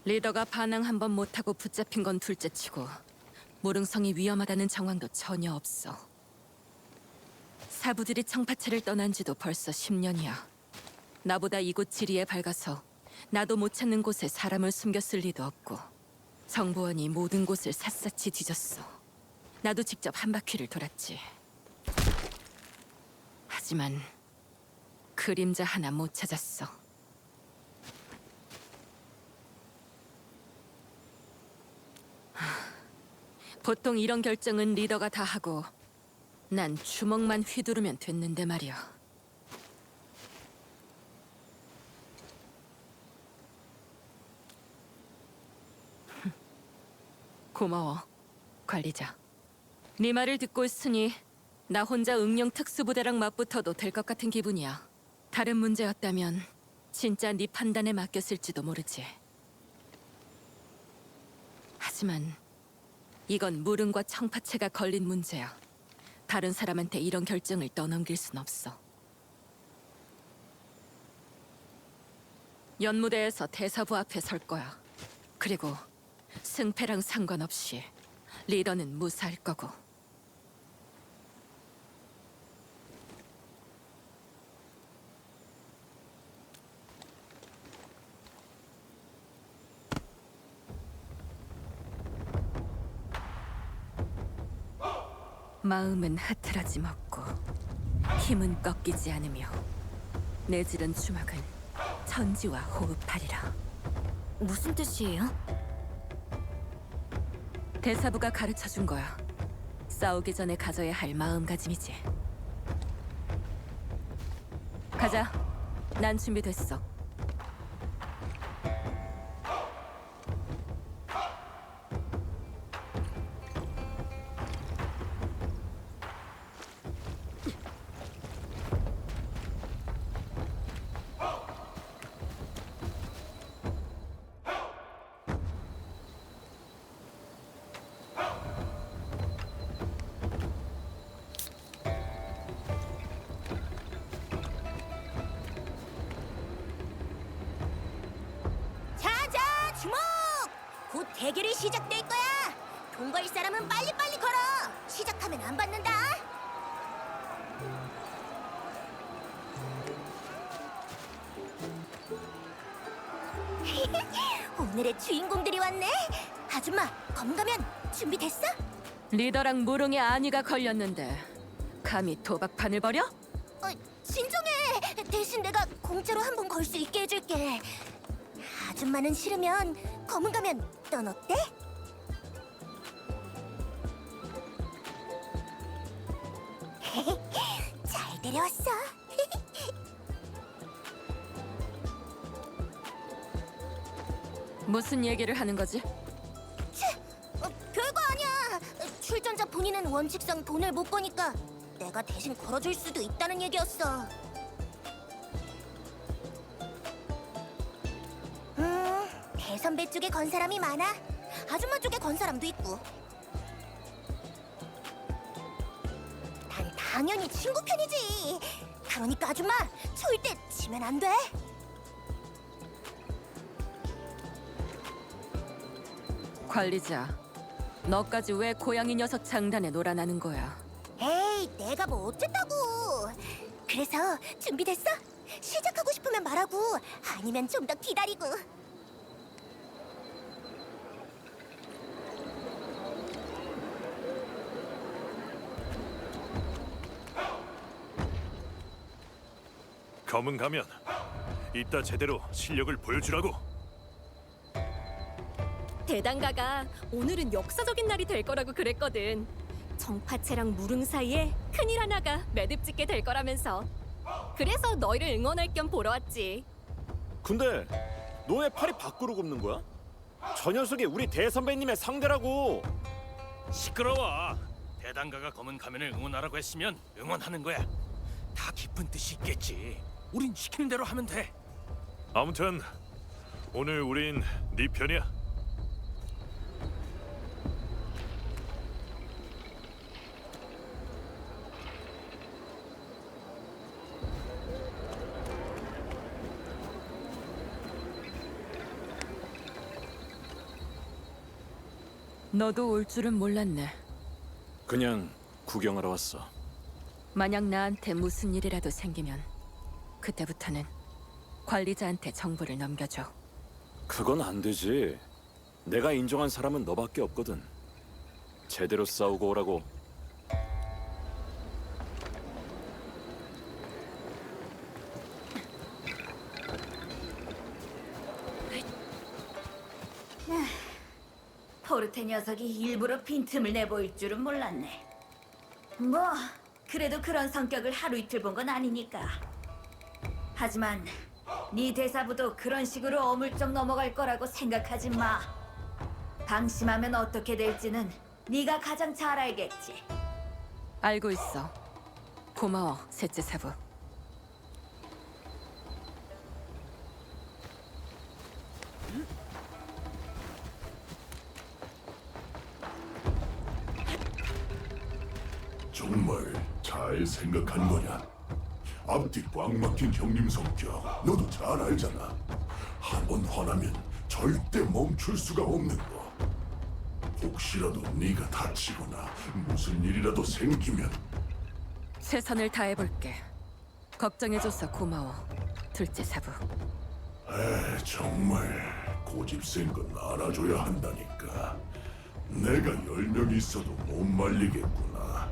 리더가 반항 한 번 못하고 붙잡힌 건 둘째치고 무릉성이 위험하다는 정황도 전혀 없어. 사부들이 청파체를 떠난 지도 벌써 10년이야. 나보다 이곳 지리에 밝아서 나도 못 찾는 곳에 사람을 숨겼을 리도 없고 정보원이 모든 곳을 샅샅이 뒤졌어. 나도 직접 한 바퀴를 돌았지. 하지만 그림자 하나 못 찾았어. 보통 이런 결정은 리더가 다 하고 난 주먹만 휘두르면 됐는데 말이야. 고마워, 관리자. 네 말을 듣고 있으니 나 혼자 응용 특수부대랑 맞붙어도 될 것 같은 기분이야. 다른 문제였다면 진짜 네 판단에 맡겼을지도 모르지. 하지만 이건 무릉과 청파체가 걸린 문제야. 다른 사람한테 이런 결정을 떠넘길 순 없어. 연무대에서 대사부 앞에 설 거야. 그리고 승패랑 상관없이 리더는 무사할 거고. 마음은 흐트러지 먹고 힘은 꺾이지 않으며 내지른 주먹은 천지와 호흡하리라. 무슨 뜻이에요? 대사부가 가르쳐준 거야. 싸우기 전에 가져야 할 마음가짐이지. 가자. 난 준비됐어. 자자, 주목! 곧 대결이 시작될 거야. 돈 걸 사람은 빨리빨리 걸어. 시작하면 안 받는다. 오늘의 주인공들이 왔네. 아줌마, 검가면 준비됐어? 리더랑 무릉의 안위가 걸렸는데 감히 도박판을 벌여? 진정해. 대신 내가 공짜로 한 번 걸 수 있게 해줄게. 아줌마는 싫으면 검은 가면 넌 어때? 잘 데려왔어. 무슨 얘기를 하는 거지? 별거 아니야. 출전자 본인은 원칙상 돈을 못 버니까 내가 대신 걸어줄 수도 있다는 얘기였어. 대선배 쪽에 건 사람이 많아. 아줌마 쪽에 건 사람도 있고. 난 당연히 친구 편이지. 그러니까 아줌마, 절대 지면 안 돼. 관리자, 너까지 왜 고양이 녀석 장단에 놀아나는 거야? 에이, 내가 뭐 어쨌다고. 그래서 준비됐어? 시작하고 싶으면 말하고, 아니면 좀 더 기다리고. 검은 가면 이따 제대로 실력을 보여주라고. 대단가가 오늘은 역사적인 날이 될 거라고 그랬거든. 정파채랑 무릉 사이에 큰일 하나가 매듭짓게 될 거라면서. 그래서 너희를 응원할 겸 보러 왔지. 근데 너 왜 팔이 밖으로 굽는 거야? 저 녀석이 우리 대선배님의 상대라고. 시끄러워. 대단가가 검은 가면을 응원하라고 했으면 응원하는 거야. 다 깊은 뜻이 있겠지. 우린 시키는 대로 하면 돼. 아무튼 오늘 우린 네 편이야. 너도 올 줄은 몰랐네. 그냥 구경하러 왔어. 만약 나한테 무슨 일이라도 생기면 그때부터는 관리자한테 정보를 넘겨줘. 그건 안 되지. 내가 인정한 사람은 너밖에 없거든. 제대로 싸우고 오라고. 포르테 녀석이 일부러 빈틈을 내보일 줄은 몰랐네. 뭐 그래도 그런 성격을 하루 이틀 본 건 아니니까. 하지만 네 대사부도 그런 식으로 어물쩍 넘어갈 거라고 생각하지 마. 방심하면 어떻게 될지는 네가 가장 잘 알겠지. 알고 있어. 고마워, 셋째 사부. 정말 잘 생각한 거냐? 앞뒤 꽉 막힌 형님 성격 너도 잘 알잖아. 한 번 화나면 절대 멈출 수가 없는 거. 혹시라도 네가 다치거나 무슨 일이라도 생기면 최선을 다해볼게. 걱정해줘서 고마워, 둘째 사부. 정말 고집센 건 알아줘야 한다니까. 내가 10명 있어도 못 말리겠구나.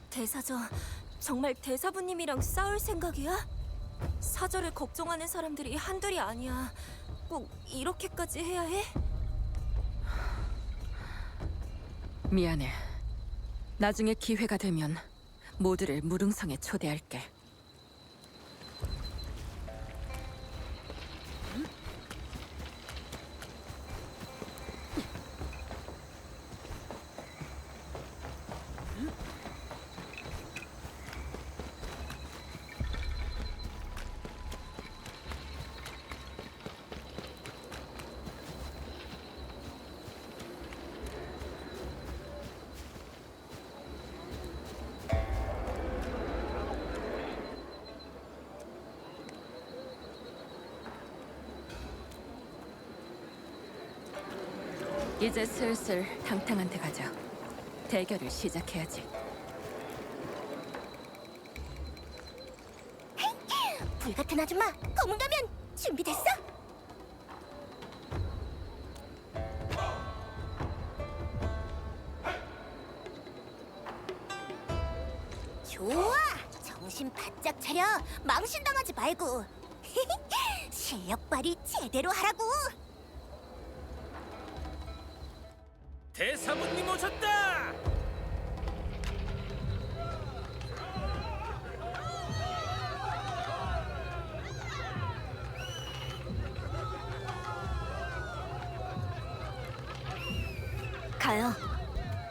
대사저, 정말 대사부님이랑 싸울 생각이야? 사저를 걱정하는 사람들이 한둘이 아니야. 꼭 이렇게까지 해야 해? 미안해. 나중에 기회가 되면 모두를 무릉성에 초대할게. 이제 슬슬 탕탕한 데 가자. 대결을 시작해야지. 불같은 아줌마, 검은 가면 준비됐어? 좋아! 정신 바짝 차려! 망신당하지 말고! 실력 발휘 제대로 하라고! 대사부님 오셨다. 가요.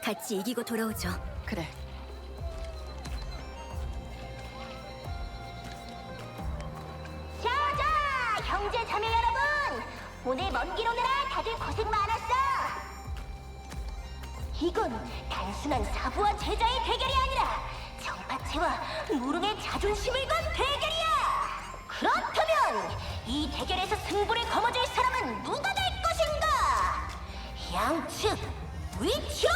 같이 이기고 돌아오죠. 그래. 자자! 형제 자매 여러분! 오늘 먼 길 오느라 다들 고생 많았어! 이건 단순한 사부와 제자의 대결이 아니라 정파체와 무릉의 자존심을 건 대결이야! 그렇다면 이 대결에서 승부를 거머쥘 사람은 누가 될 것인가? 양측 위쳐!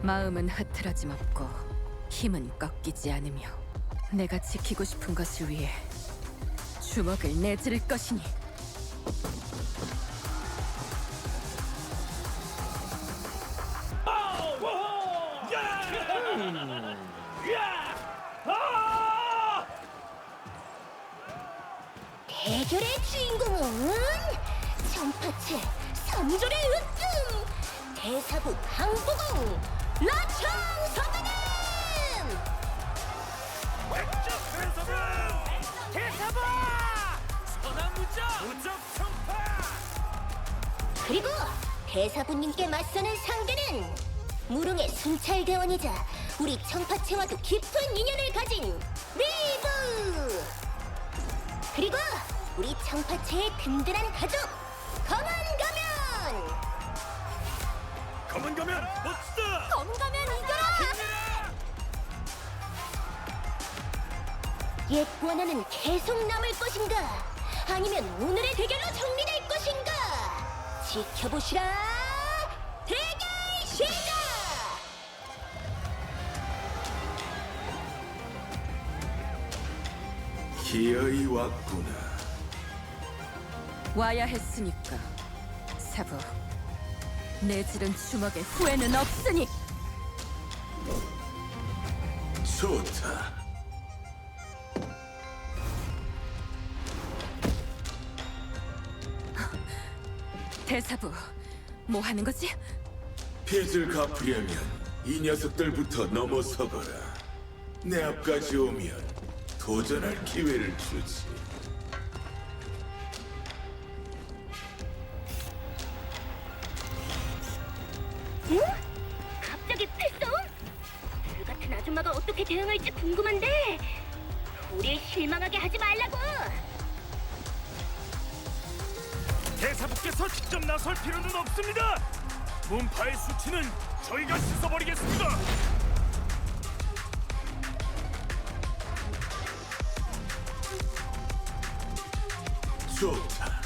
마음은 흐트러짐 없고 힘은 꺾이지 않으며 내가 지키고 싶은 것을 위해 주먹을 내지를 것이니. 대결의 주인공은 전파체 3졸의 으뜸 대사부 항보공 라청 선배님! 대사부! 선왕무적 무적 청파! 그리고 대사부님께 맞서는 상대는 무릉의 순찰대원이자 우리 청파체와도 깊은 인연을 가진 리브! 그리고 우리 청파체의 든든한 가족 검은가면! 검은가면 멋지다! 검은가면 이겨라! 옛 원한은 계속 남을 것인가? 아니면 오늘의 대결로 정리될 것인가? 지켜보시라! 대결 시작! 기어이 왔구나. 와야 했으니까. 사부, 내지른 주먹에 후회는 없으니. 좋다. 대사부, 뭐 하는 거지? 빚을 갚으려면 이 녀석들부터 넘어서거라. 내 앞까지 오면 도전할 기회를 주지. 응? 갑자기 필성? 그 같은 아줌마가 어떻게 대응할지 궁금한데 우릴 실망하게 하지 말라고! 대사부께서 직접 나설 필요는 없습니다! 문파의 수치는 저희가 씻어버리겠습니다! 좋다.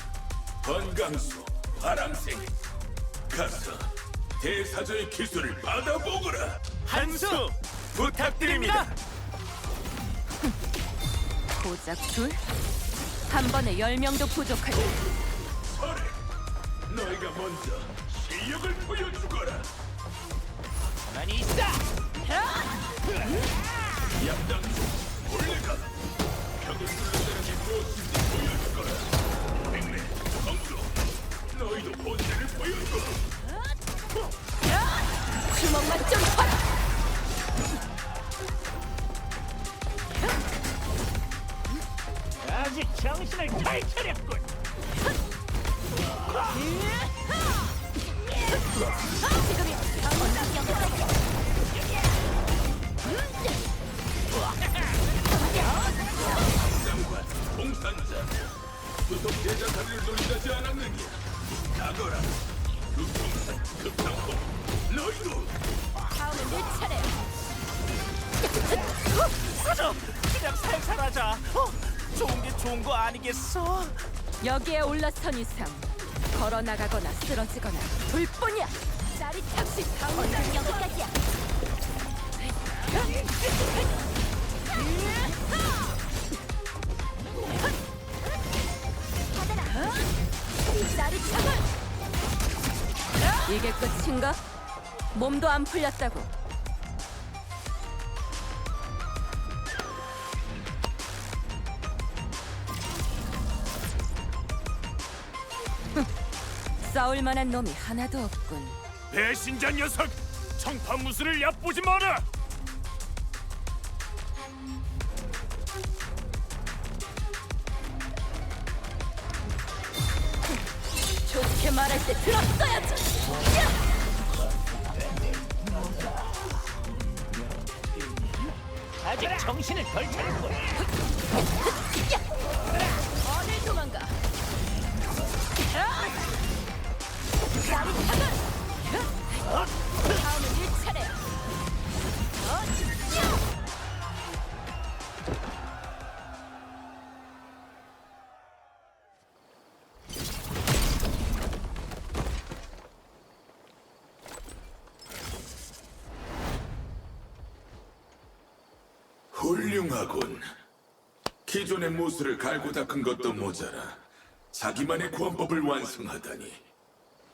건강수, 바람생. 가서 대사저의 기술을 받아보거라. 한수 부탁드립니다! 고작 둘? 한 번에 10명도 부족할 듯. 서래, 너희가 먼저 실력을 보여주거라. 가만히 있어! 양당수, 올레가 벽을 눌러대는 게 무엇인지 보여주거라. 백래, 검수, 너희도 본때를 보여줘. 주먹만 좀 봐라! 아직 정신을 잘 차렸군! 장관, 공산자, 수석 제자사를 놀리지 않았느냐? 나거라, 육통산, 급상봉, 너희도! 다음은 내 차례! 사장, 그냥 살살하자. 좋은 게 좋은 거 아니겠어? 여기에 올라선 이상 걸어 나가거나 쓰러지거나 둘 뿐이야. 짜릿함시 당장 여기까지야! 짜릿함을. 이게 끝인가? 몸도 안 풀렸다고. 싸울 만한 놈이 하나도 없군. 배신자 녀석! 청파무술을 얕보지 마라! 좋게 말할 때 들었어야지. 아직 정신을 덜 차렸군! 어딜 도망가? 짜릿함을. 다음은 네 차례야. 훌륭하군. 기존의 무술을 갈고 닦은 것도 모자라 자기만의 구원법을 완성하다니.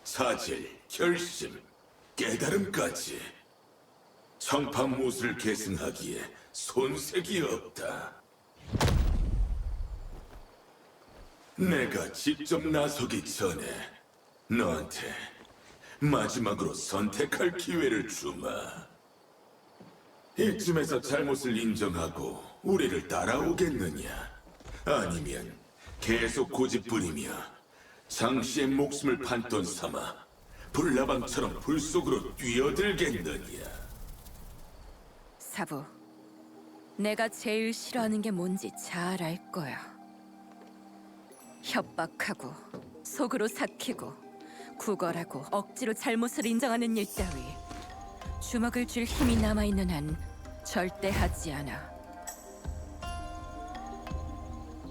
사질, 결심, 깨달음까지. 청파 무술을 계승하기에 손색이 없다. 내가 직접 나서기 전에 너한테 마지막으로 선택할 기회를 주마. 이쯤에서 잘못을 인정하고 우리를 따라오겠느냐? 아니면 계속 고집부리며 장씨의 목숨을 판돈 삼아 불나방처럼 불 속으로 뛰어들겠느냐? 사부, 내가 제일 싫어하는 게 뭔지 잘 알 거야. 협박하고 속으로 삭히고 구걸하고 억지로 잘못을 인정하는 일 따위 주먹을 쥘 힘이 남아있는 한 절대 하지 않아.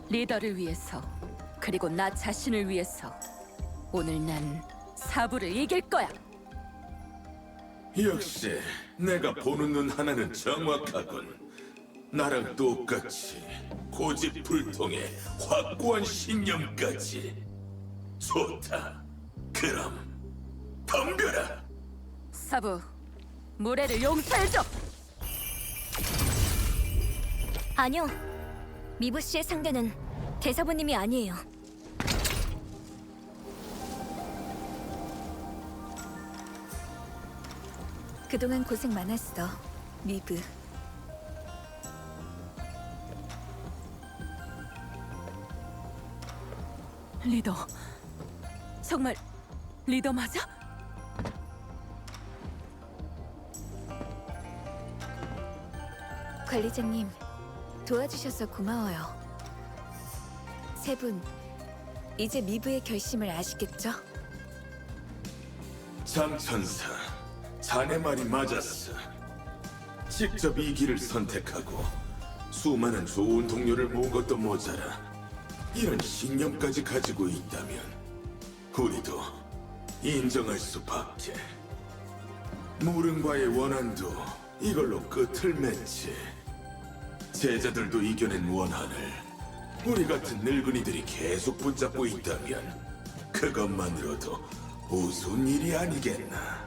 리더를 위해서 그리고 나 자신을 위해서 오늘 난 사부를 이길 거야. 역시 내가 보는 눈 하나는 정확하군. 나랑 똑같이 고집불통에 확고한 신념까지. 좋다. 그럼 덤벼라. 사부, 무례를 용서해줘. 아니요. 미부 씨의 상대는 대사부님이 아니에요. 그동안 고생 많았어, 미브. 리더, 정말 리더 맞아? 관리자님, 도와주셔서 고마워요. 세 분, 이제 미브의 결심을 아시겠죠? 장천사, 자네 말이 맞았어. 직접 이 길을 선택하고 수많은 좋은 동료를 모은 것도 모자라 이런 신념까지 가지고 있다면 우리도 인정할 수밖에. 무릉과의 원한도 이걸로 끝을 맺지. 제자들도 이겨낸 원한을 우리 같은 늙은이들이 계속 붙잡고 있다면 그것만으로도 우스운 일이 아니겠나.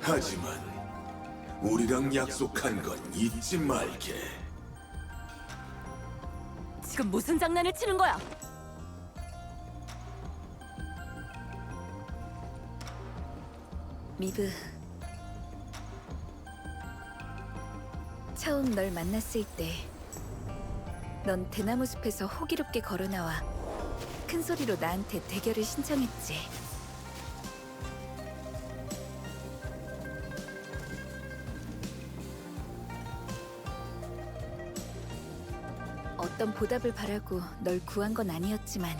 하지만 우리랑 약속한 건 잊지 말게. 지금 무슨 장난을 치는 거야? 미브, 처음 널 만났을 때 넌 대나무 숲에서 호기롭게 걸어나와 큰 소리로 나한테 대결을 신청했지. 어떤 보답을 바라고 널 구한 건 아니었지만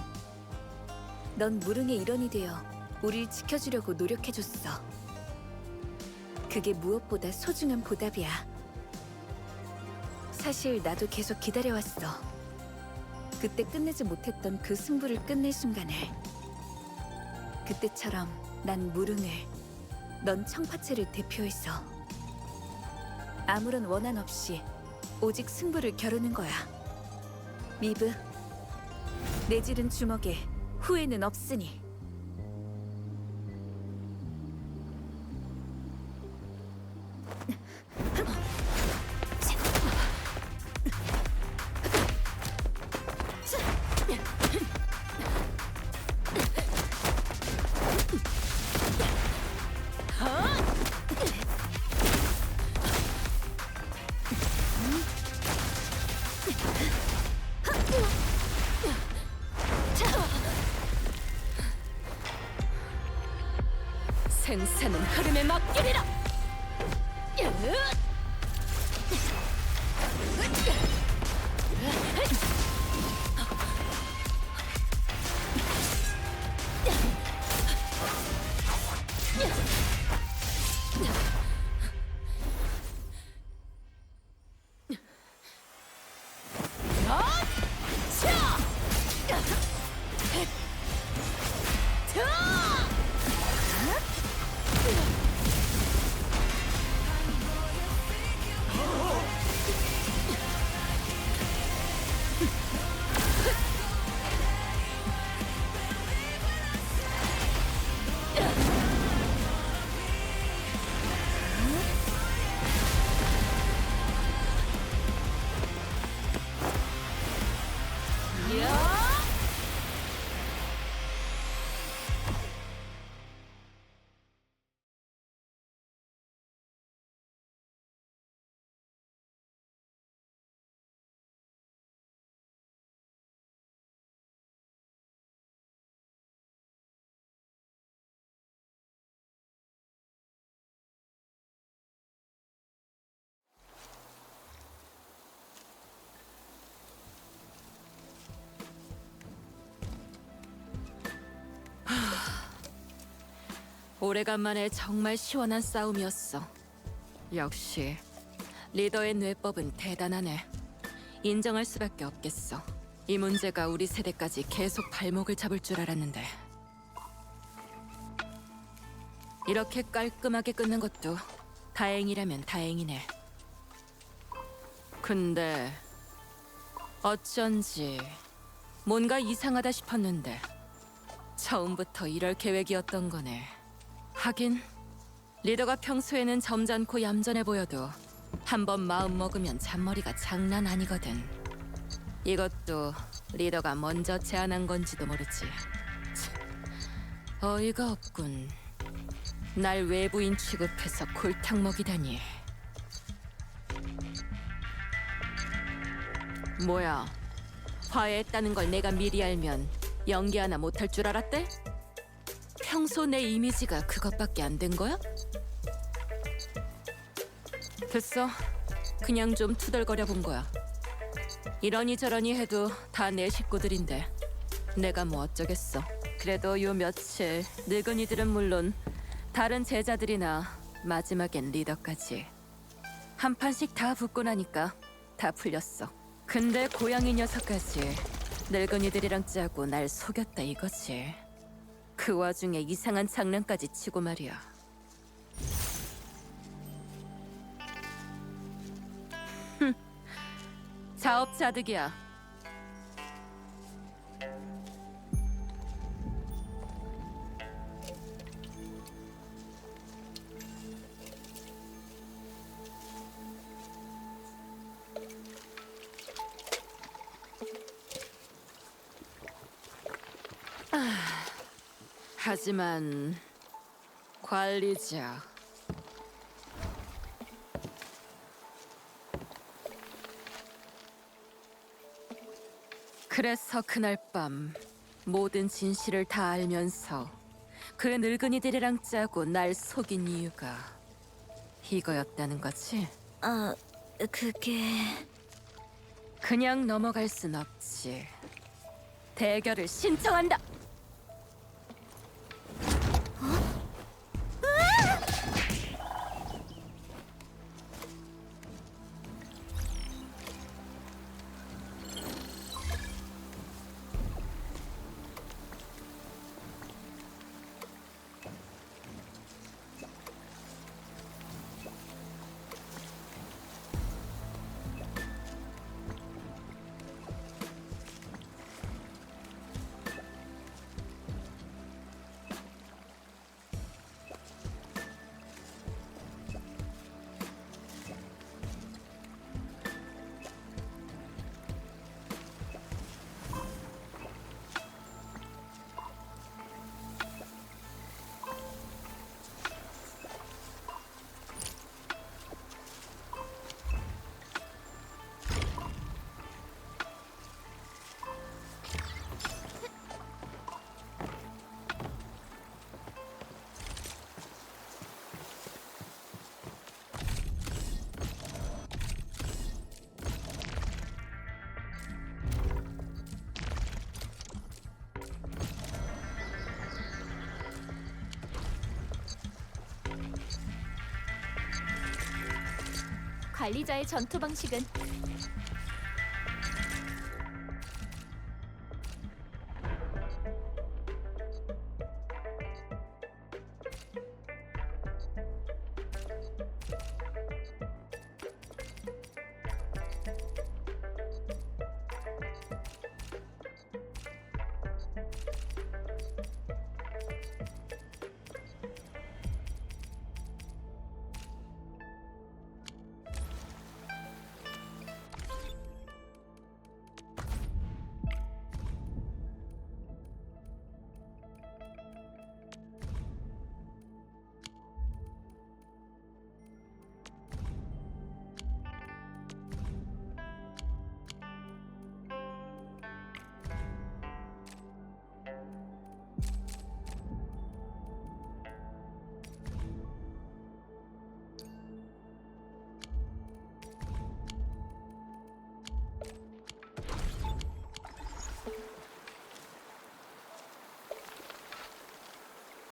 넌 무릉의 일원이 되어 우릴 지켜주려고 노력해줬어. 그게 무엇보다 소중한 보답이야. 사실 나도 계속 기다려왔어. 그때 끝내지 못했던 그 승부를 끝낼 순간을. 그때처럼 난 무릉을, 넌 청파체를 대표해서 아무런 원한 없이 오직 승부를 겨루는 거야. 미브, 내질은 주먹에 후회는 없으니. 생사는 흐름에 맡기리라. 오래간만에 정말 시원한 싸움이었어. 역시 리더의 뇌법은 대단하네. 인정할 수밖에 없겠어. 이 문제가 우리 세대까지 계속 발목을 잡을 줄 알았는데 이렇게 깔끔하게 끝난 것도 다행이라면 다행이네. 근데 어쩐지 뭔가 이상하다 싶었는데 처음부터 이럴 계획이었던 거네. 하긴 리더가 평소에는 점잖고 얌전해 보여도 한번 마음 먹으면 잔머리가 장난 아니거든. 이것도 리더가 먼저 제안한 건지도 모르지. 참, 어이가 없군. 날 외부인 취급해서 골탕 먹이다니. 뭐야? 화해했다는 걸 내가 미리 알면 연기 하나 못할 줄 알았대? 평소 내 이미지가 그것밖에 안 된 거야? 됐어. 그냥 좀 투덜거려 본 거야. 이러니 저러니 해도 다 내 식구들인데 내가 뭐 어쩌겠어. 그래도 요 며칠 늙은이들은 물론 다른 제자들이나 마지막엔 리더까지 한 판씩 다 붙고 나니까 다 풀렸어. 근데 고양이 녀석까지 늙은이들이랑 짜고 날 속였다 이거지. 그 와중에 이상한 장난까지 치고 말이야. 자업자득이야. 하지만 관리자 그래서 그날 밤 모든 진실을 다 알면서 그 늙은이들이랑 짜고 날 속인 이유가 이거였다는 거지? 그게... 그냥 넘어갈 순 없지. 대결을 신청한다! 관리자의 전투 방식은